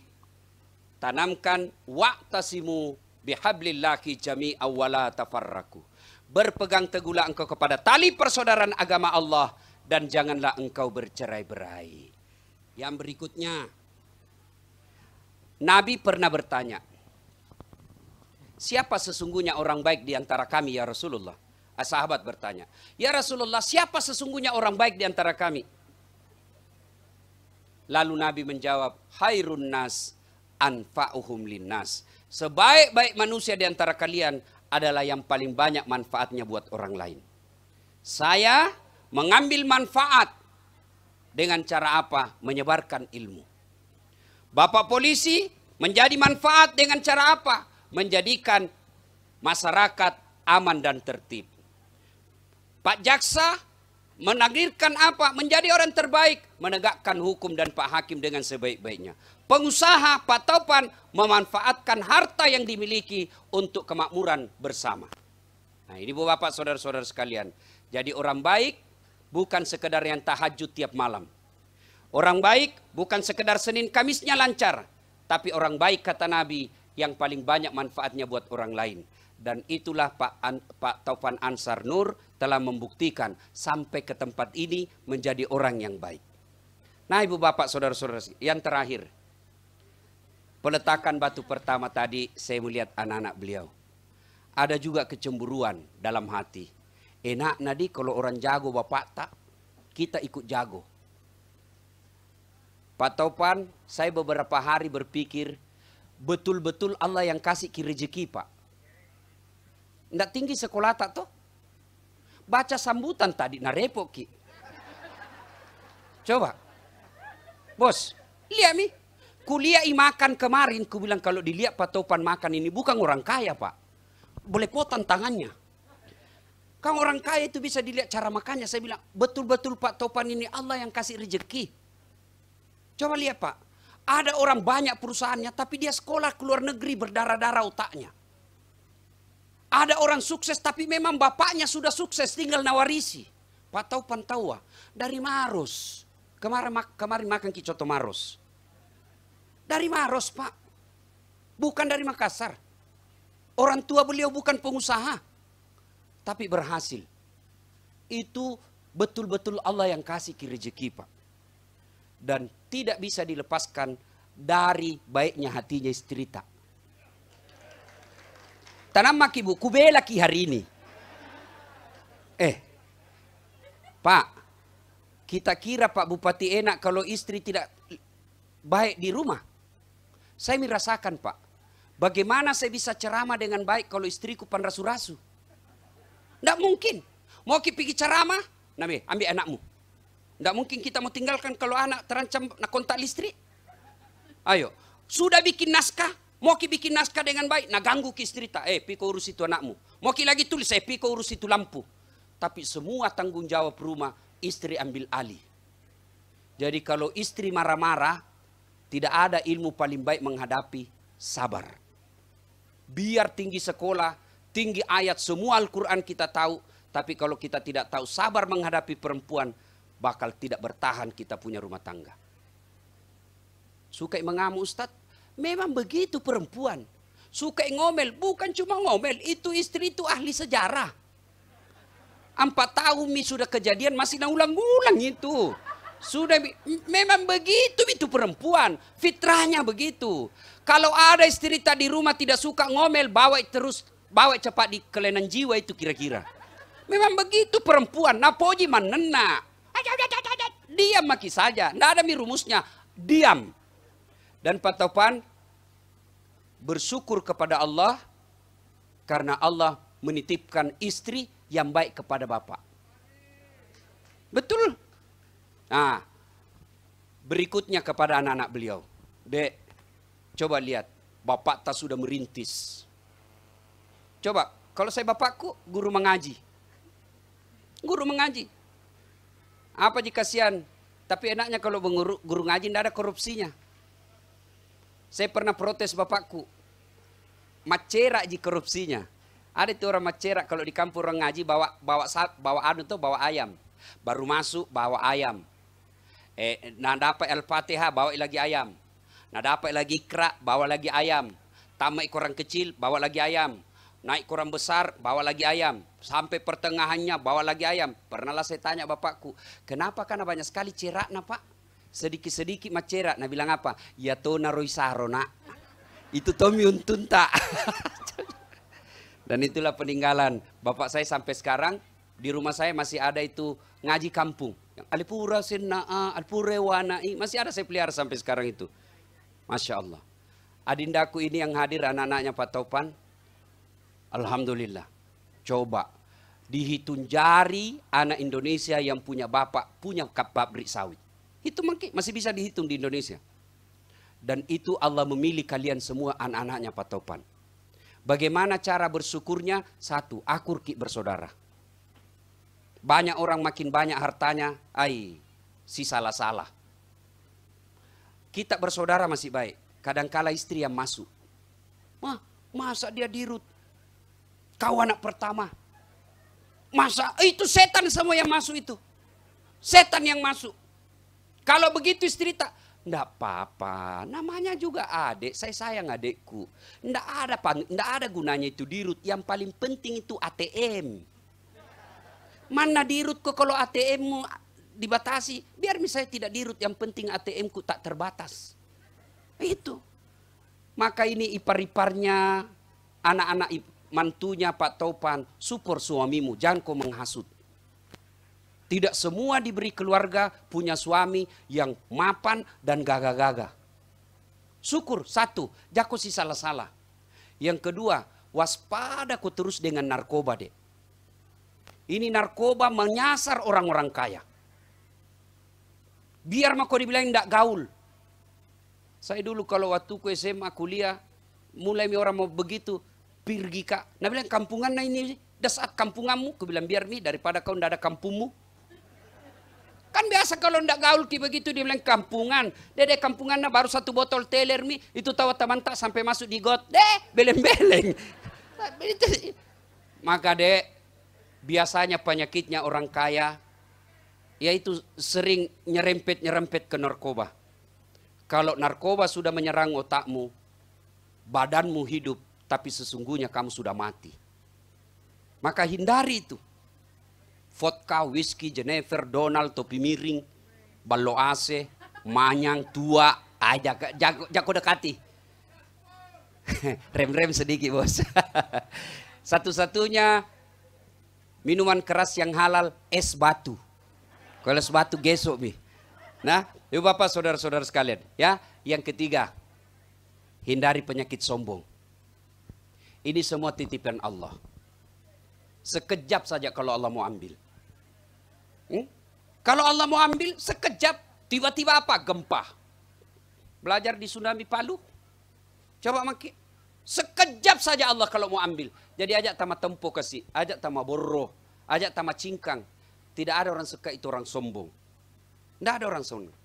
tanamkan wa'tasimu bihablillahi jami'an wa la tafarraqu. Berpegang teguhlah engkau kepada tali persaudaraan agama Allah dan janganlah engkau bercerai-berai. Yang berikutnya, Nabi pernah bertanya, siapa sesungguhnya orang baik di antara kami ya Rasulullah? Sahabat bertanya, ya Rasulullah, siapa sesungguhnya orang baik di antara kami? Lalu Nabi menjawab, khairun nas anfa'uhum linnas. Sebaik-baik manusia di antara kalian adalah yang paling banyak manfaatnya buat orang lain. Saya mengambil manfaat dengan cara apa? Menyebarkan ilmu. Bapak polisi menjadi manfaat dengan cara apa? Menjadikan masyarakat aman dan tertib. Pak Jaksa menakdirkan apa? Menjadi orang terbaik, menegakkan hukum dan Pak Hakim dengan sebaik-baiknya. Pengusaha Pak Taupan memanfaatkan harta yang dimiliki untuk kemakmuran bersama. Nah ini Bapak saudara-saudara sekalian. Jadi orang baik bukan sekedar yang tahajud tiap malam. Orang baik bukan sekedar Senin Kamisnya lancar. Tapi orang baik kata Nabi yang paling banyak manfaatnya buat orang lain. Dan itulah Pak Taupan Ansar Nur telah membuktikan sampai ke tempat ini menjadi orang yang baik. Nah ibu bapak saudara-saudara, yang terakhir. Peletakan batu pertama tadi saya melihat anak-anak beliau. Ada juga kecemburuan dalam hati. Enak nadi kalau orang jago bapak tak, kita ikut jago. Pak Taupan, saya beberapa hari berpikir, betul-betul Allah yang kasih rezeki Pak. Nggak tinggi sekolah tak toh? Baca sambutan tadi, nah repot ki. Coba. Bos, lihat nih. Kuliah makan kemarin, ku bilang kalau dilihat Pak Taupan makan ini bukan orang kaya Pak. Boleh potong tangannya. Kalau orang kaya itu bisa dilihat cara makannya. Saya bilang, betul-betul Pak Taupan ini Allah yang kasih rezeki. Coba lihat Pak. Ada orang banyak perusahaannya, tapi dia sekolah ke luar negeri berdarah-darah otaknya. Ada orang sukses tapi memang bapaknya sudah sukses tinggal nawarisi. Pak Taupan tahu dari Maros. Kemarin makan coto Maros. Dari Maros Pak. Bukan dari Makassar. Orang tua beliau bukan pengusaha. Tapi berhasil. Itu betul-betul Allah yang kasih rezeki, Pak. Dan tidak bisa dilepaskan dari baiknya hatinya istri tak. Tanam maki bu, kubela ki hari ini. Pak, kita kira Pak Bupati enak kalau istri tidak baik di rumah. Saya merasakan Pak, bagaimana saya bisa ceramah dengan baik kalau istriku panrasu-rasu? Tidak mungkin. Mau pergi ceramah, nabi ambil anakmu. Tidak mungkin kita mau tinggalkan kalau anak terancam nak kontak listrik. Ayo, sudah bikin naskah, mau bikin naskah dengan baik, nah ganggu ke istri tak, piko urus itu anakmu. Mau lagi tulis, piko urus itu lampu. Tapi semua tanggung jawab rumah, istri ambil alih. Jadi kalau istri marah-marah, tidak ada ilmu paling baik menghadapi sabar. Biar tinggi sekolah, tinggi ayat, semua Al-Quran kita tahu. Tapi kalau kita tidak tahu sabar menghadapi perempuan, bakal tidak bertahan kita punya rumah tangga. Suka mengamuk Ustadz, memang begitu perempuan. Suka ngomel, bukan cuma ngomel, itu istri itu ahli sejarah. 4 tahun sudah kejadian masih ulang-ulang itu. Sudah memang begitu itu perempuan, fitrahnya begitu. Kalau ada istri tak di rumah tidak suka ngomel, bawa cepat di kelainan jiwa itu kira-kira. Memang begitu perempuan, napoji manena. Diam maki saja, tidak ada rumusnya, diam. Dan Pak Topan bersyukur kepada Allah karena Allah menitipkan istri yang baik kepada Bapak. Betul. Nah, berikutnya kepada anak-anak beliau. Dek, coba lihat, Bapak tak sudah merintis. Coba, kalau saya bapakku, guru mengaji. Guru mengaji. Apa jika kasihan? Tapi enaknya kalau guru ngaji tidak ada korupsinya. Saya pernah protes bapakku. Macerak ji korupsinya. Ada itu orang macerak kalau di kampung orang ngaji bawa ayam. Baru masuk bawa ayam. Nah dapat Al-Fatihah bawa lagi ayam. Nah dapat lagi Iqra bawa lagi ayam. Tamat orang kecil bawa lagi ayam. Naik orang besar bawa lagi ayam. Sampai pertengahannya bawa lagi ayam. Pernahlah saya tanya bapakku, kenapa karena banyak sekali cerak nak Pak? Sedikit-sedikit macerak. Nah bilang apa? Ya tona roisaro nak. Itu Tommy untun tak. Dan itulah peninggalan bapak saya sampai sekarang. Di rumah saya masih ada itu ngaji kampung. Alipura Senna'a, Alipura Wanai. Masih ada saya pelihara sampai sekarang itu. Masya Allah. Adindaku ini yang hadir anak-anaknya Pak Topan. Alhamdulillah. Coba. Dihitung jari anak Indonesia yang punya bapak, punya pabrik sawit. Itu masih bisa dihitung di Indonesia. Dan itu Allah memilih kalian semua anak-anaknya Pak Topan. Bagaimana cara bersyukurnya? 1, akur ki bersaudara. Banyak orang makin banyak hartanya, si salah-salah. Kita bersaudara masih baik. Kadangkala istri yang masuk. Masa dia dirut? Kau anak pertama. Masa itu setan semua yang masuk itu. Setan yang masuk. Kalau begitu istri tak, enggak apa-apa, namanya juga adik, saya sayang adikku. Enggak ada gunanya itu dirut, yang paling penting itu ATM. Mana dirut kok kalau ATM-mu dibatasi, biar misalnya tidak dirut, yang penting ATM-ku tak terbatas. Itu. Maka ini ipar-iparnya, anak-anak mantunya Pak Topan, support suamimu, jangan kau menghasut. Tidak semua diberi keluarga punya suami yang mapan dan gagah-gagah. Syukur, 1, jako si salah-salah. Yang kedua, waspada kau terus dengan narkoba dek. Ini narkoba menyasar orang-orang kaya. Biar mah kau dibilang tidak gaul. Saya dulu kalau waktu ku SMA kuliah, mulai orang mau begitu, pergi kak. Nah bilang kampungan nah ini, dasar kampunganmu. Ku bilang biar mi daripada kau tidak ada kampungmu. Kan biasa kalau ndak gaul ki begitu dia bilang kampungan. Dede kampungannya baru 1 botol teler mi, itu tahu teman tak sampai masuk di got. Beleng-beleng. Maka dek, biasanya penyakitnya orang kaya yaitu sering nyerempet ke narkoba. Kalau narkoba sudah menyerang otakmu, badanmu hidup, tapi sesungguhnya kamu sudah mati. Maka hindari itu. vodka, whisky, Jenever, Donald, topi miring, ballo AC, manyang, tua, jago dekati. Rem-rem sedikit bos. Satu-satunya minuman keras yang halal, es batu. Kalau es batu gesok bi. Nah, ibu bapak saudara-saudara sekalian, ya. Yang ketiga, hindari penyakit sombong. Ini semua titipan Allah. Sekejap saja kalau Allah mau ambil. Kalau Allah mau ambil, sekejap. Tiba-tiba apa? Gempa. Belajar di tsunami Palu. Coba maki. Sekejap saja Allah kalau mau ambil. Jadi ajak tama tempo kasih. Ajak tama borro. Ajak tama cingkang. Tidak ada orang suka itu orang sombong. Tidak ada orang sombong.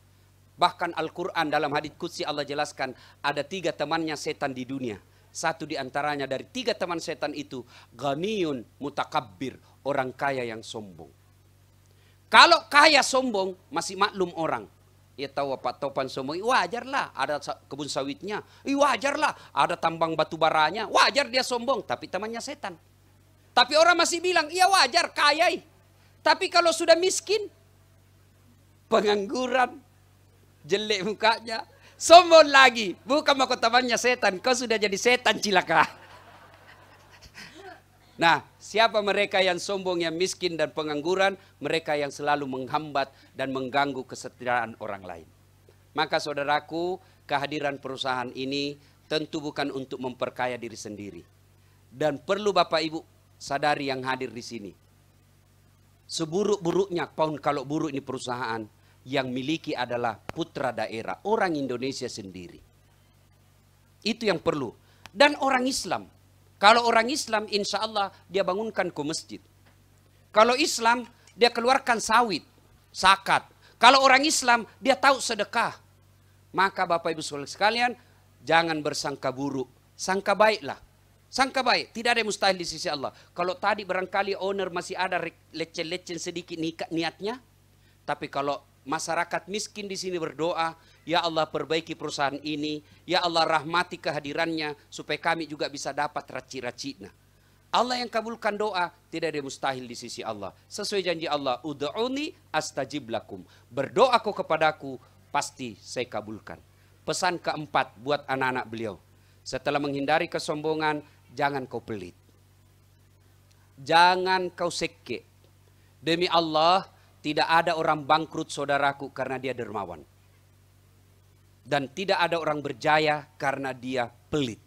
Bahkan Al-Quran dalam hadits qudsi Allah jelaskan. Ada 3 temannya setan di dunia. Satu di antaranya dari 3 teman setan itu. Ghaniyun mutakabbir. Orang kaya yang sombong. Kalau kaya sombong masih maklum orang. Ya tahu apa topan sombong. Wajarlah ada kebun sawitnya. Wajarlah ada tambang batu baranya. Wajar dia sombong. Tapi temannya setan. Tapi orang masih bilang, iya wajar kaya. Tapi kalau sudah miskin. Pengangguran. Jelek mukanya. Sombong lagi. Bukan mau temannya setan. Kau sudah jadi setan cilaka. Nah, siapa mereka yang sombong, yang miskin dan pengangguran? Mereka yang selalu menghambat dan mengganggu kesejahteraan orang lain. Maka saudaraku, kehadiran perusahaan ini tentu bukan untuk memperkaya diri sendiri. Dan perlu Bapak Ibu sadari yang hadir di sini. Seburuk-buruknya pun kalau buruk ini perusahaan, yang miliki adalah putra daerah, orang Indonesia sendiri. Itu yang perlu. Dan orang Islam. Kalau orang Islam, insya Allah dia bangunkan ke masjid. Kalau Islam, dia keluarkan sawit, zakat. Kalau orang Islam, dia tahu sedekah. Maka Bapak Ibu sekalian, jangan bersangka buruk. Sangka baiklah. Sangka baik. Tidak ada yang mustahil di sisi Allah. Kalau tadi barangkali owner masih ada lecen-lecen sedikit niatnya. Tapi kalau masyarakat miskin di sini berdoa, ya Allah perbaiki perusahaan ini, ya Allah rahmati kehadirannya supaya kami juga bisa dapat raci-racina. Allah yang kabulkan doa, tidak ada yang mustahil di sisi Allah. Sesuai janji Allah, ud'uni astajib lakum. Berdoa kau kepadaku, pasti saya kabulkan. Pesan keempat buat anak-anak beliau. Setelah menghindari kesombongan, jangan kau pelit. Jangan kau seke. Demi Allah, tidak ada orang bangkrut saudaraku karena dia dermawan. Dan tidak ada orang berjaya karena dia pelit.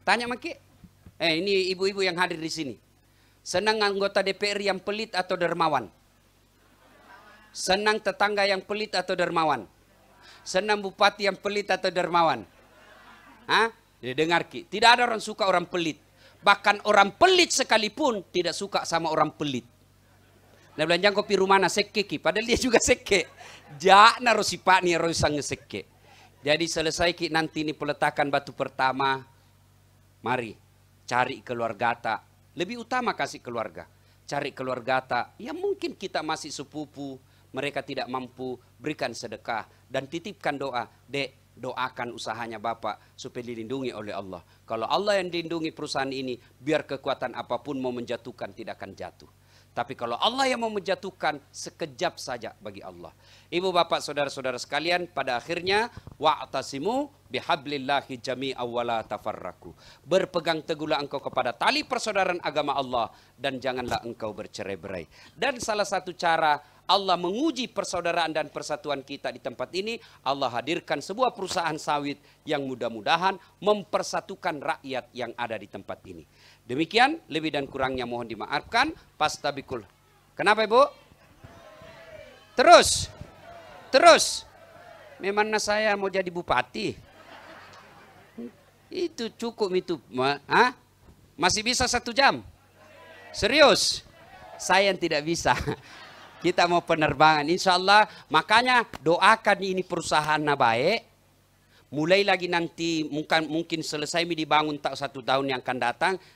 Tanya Maki. Ini ibu-ibu yang hadir di sini. Senang anggota DPR yang pelit atau dermawan? Senang tetangga yang pelit atau dermawan? Senang bupati yang pelit atau dermawan? Hah? Dengar Ki. Tidak ada orang suka orang pelit. Bahkan orang pelit sekalipun tidak suka sama orang pelit. Nah belanjang kopi rumah na sekke Ki. Padahal dia juga sekke. Jak na rosi pak ni rosang sekke. Jadi selesai Ki nanti ini peletakan batu pertama. Mari cari keluarga tak. Lebih utama kasih keluarga. Cari keluarga tak. Ya mungkin kita masih sepupu. Mereka tidak mampu. Berikan sedekah. Dan titipkan doa. Dek, doakan usahanya Bapak supaya dilindungi oleh Allah. Kalau Allah yang dilindungi perusahaan ini, biar kekuatan apapun mau menjatuhkan tidak akan jatuh. Tapi kalau Allah yang mau menjatuhkan, sekejap saja bagi Allah. Ibu bapak saudara-saudara sekalian, pada akhirnya wa'tasimu bihablillahi jami'a wala tafarraku. Berpegang teguhlah engkau kepada tali persaudaraan agama Allah dan janganlah engkau bercerai-berai. Dan salah satu cara Allah menguji persaudaraan dan persatuan kita di tempat ini, Allah hadirkan sebuah perusahaan sawit yang mudah-mudahan mempersatukan rakyat yang ada di tempat ini. Demikian, lebih dan kurangnya mohon dimaafkan. Pastabikul. Kenapa Ibu? Terus. Memangnya saya mau jadi bupati? Itu cukup itu. Hah? Masih bisa 1 jam? Serius? Saya yang tidak bisa. Kita mau penerbangan. Insya Allah, makanya doakan ini perusahaan baik. Mulai lagi nanti mungkin selesai dibangun tak 1 tahun yang akan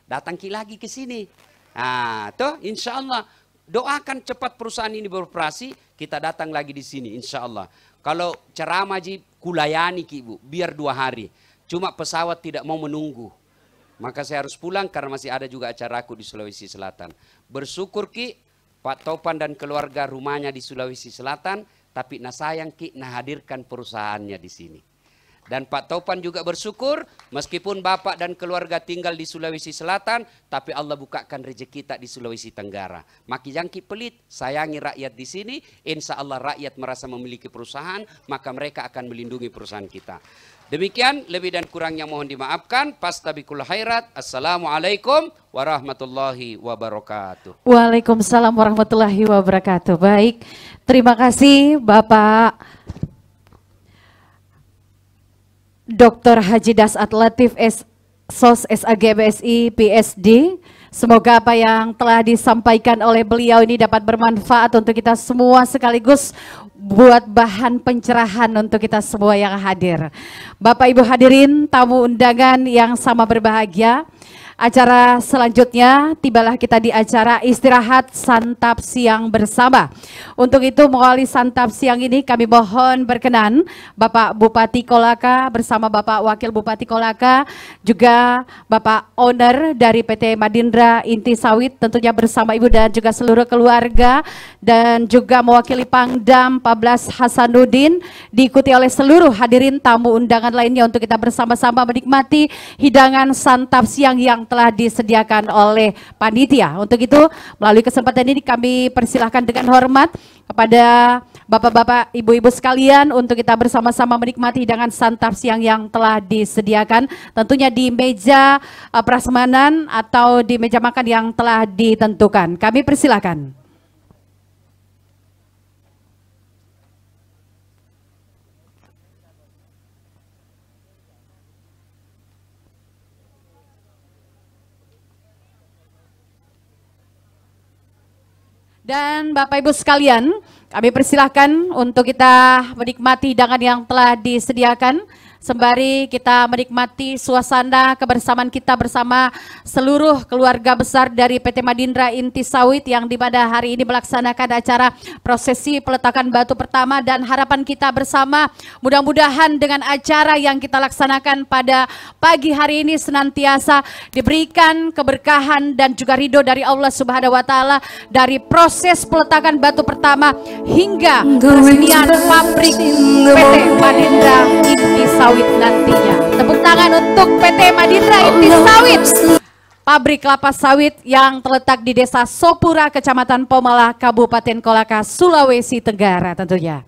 datang lagi ke sini. Nah, toh insya Allah doakan cepat perusahaan ini beroperasi, kita datang lagi di sini insya Allah. Kalau ceramah kulayani Ki Ibu, biar 2 hari. Cuma pesawat tidak mau menunggu. Maka saya harus pulang karena masih ada juga acaraku di Sulawesi Selatan. Bersyukur Ki, Pak Topan dan keluarga rumahnya di Sulawesi Selatan, tapi sayang Ki, hadirkan perusahaannya di sini. Dan Pak Topan juga bersyukur, meskipun Bapak dan keluarga tinggal di Sulawesi Selatan, tapi Allah bukakan rezeki kita di Sulawesi Tenggara. Maki jangki pelit, sayangi rakyat di sini, insya Allah rakyat merasa memiliki perusahaan, maka mereka akan melindungi perusahaan kita. Demikian, lebih dan kurangnya mohon dimaafkan. Pastabikul khairat. Assalamualaikum warahmatullahi wabarakatuh. Waalaikumsalam warahmatullahi wabarakatuh. Baik, terima kasih Bapak Dr. Haji Dasat Latif SOS SAG BSI PSD. Semoga apa yang telah disampaikan oleh beliau ini dapat bermanfaat untuk kita semua, sekaligus buat bahan pencerahan untuk kita semua yang hadir. Bapak Ibu hadirin, tamu undangan yang sama berbahagia, acara selanjutnya tibalah kita di acara istirahat santap siang bersama. Untuk itu melalui santap siang ini kami mohon berkenan Bapak Bupati Kolaka bersama Bapak Wakil Bupati Kolaka, juga Bapak Owner dari PT Madindra Inti Sawit, tentunya bersama Ibu dan juga seluruh keluarga, dan juga mewakili Pangdam 14 Hasanuddin, diikuti oleh seluruh hadirin tamu undangan lainnya untuk kita bersama-sama menikmati hidangan santap siang yang telah disediakan oleh panitia. Untuk itu melalui kesempatan ini kami persilahkan dengan hormat kepada bapak-bapak, ibu-ibu sekalian untuk kita bersama-sama menikmati hidangan santap siang yang telah disediakan, tentunya di meja prasmanan atau di meja makan yang telah ditentukan. Kami persilahkan. Dan Bapak Ibu sekalian, kami persilahkan untuk kita menikmati hidangan yang telah disediakan, sembari kita menikmati suasana kebersamaan kita bersama seluruh keluarga besar dari PT Madindra Inti Sawit yang di pada hari ini melaksanakan acara prosesi peletakan batu pertama, dan harapan kita bersama mudah-mudahan dengan acara yang kita laksanakan pada pagi hari ini senantiasa diberikan keberkahan dan juga ridho dari Allah Subhanahu wa Ta'ala, dari proses peletakan batu pertama hingga peresmian pabrik PT Madindra Inti Sawit nantinya. Tepuk tangan untuk PT Madindra Inti Sawit, pabrik kelapa sawit yang terletak di Desa Sopura, Kecamatan Pomala, Kabupaten Kolaka, Sulawesi Tenggara tentunya.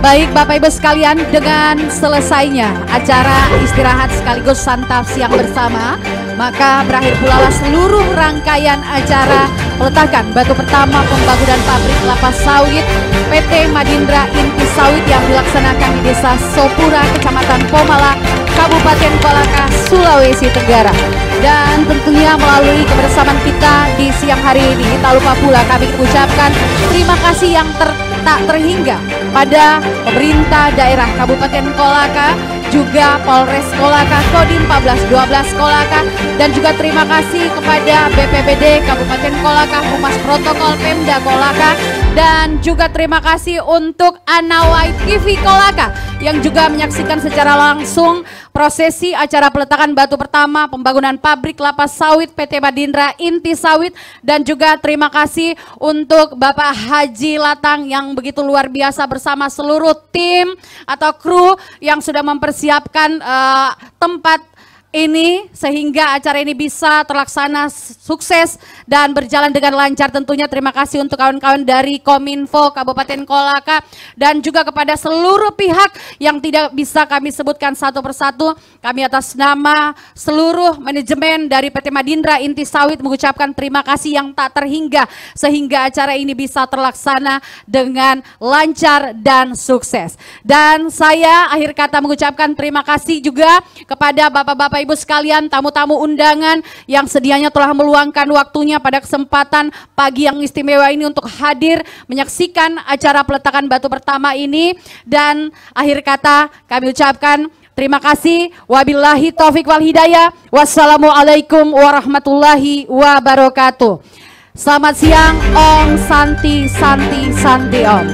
Baik Bapak Ibu sekalian, dengan selesainya acara istirahat sekaligus santap siang bersama, maka berakhir pula seluruh rangkaian acara peletakan batu pertama pembangunan pabrik kelapa sawit PT Madindra Inti Sawit yang dilaksanakan di Desa Sopura, Kecamatan Pomala, Kabupaten Kolaka, Sulawesi Tenggara. Dan tentunya melalui kebersamaan kita di siang hari ini, tak lupa pula kami mengucapkan terima kasih yang tak terhingga pada pemerintah daerah Kabupaten Kolaka, juga Polres Kolaka, Kodim 1412 Kolaka, dan juga terima kasih kepada BPBD Kabupaten Kolaka, Humas Protokol Pemda Kolaka, dan juga terima kasih untuk Anawai TV Kolaka yang juga menyaksikan secara langsung prosesi acara peletakan batu pertama pembangunan pabrik kelapa sawit PT Madindra Inti Sawit, dan juga terima kasih untuk Bapak Haji Latang yang begitu luar biasa bersama seluruh tim atau kru yang sudah mempersiapkan tempat ini sehingga acara ini bisa terlaksana sukses dan berjalan dengan lancar. Tentunya terima kasih untuk kawan-kawan dari Kominfo Kabupaten Kolaka, dan juga kepada seluruh pihak yang tidak bisa kami sebutkan satu persatu. Kami atas nama seluruh manajemen dari PT Madindra Inti Sawit mengucapkan terima kasih yang tak terhingga sehingga acara ini bisa terlaksana dengan lancar dan sukses. Dan saya akhir kata mengucapkan terima kasih juga kepada bapak-bapak ibu sekalian, tamu-tamu undangan yang sedianya telah meluangkan waktunya pada kesempatan pagi yang istimewa ini untuk hadir menyaksikan acara peletakan batu pertama ini. Dan akhir kata kami ucapkan terima kasih. Wabillahi taufik wal hidayah. Wassalamualaikum warahmatullahi wabarakatuh. Selamat siang Om Santi Om.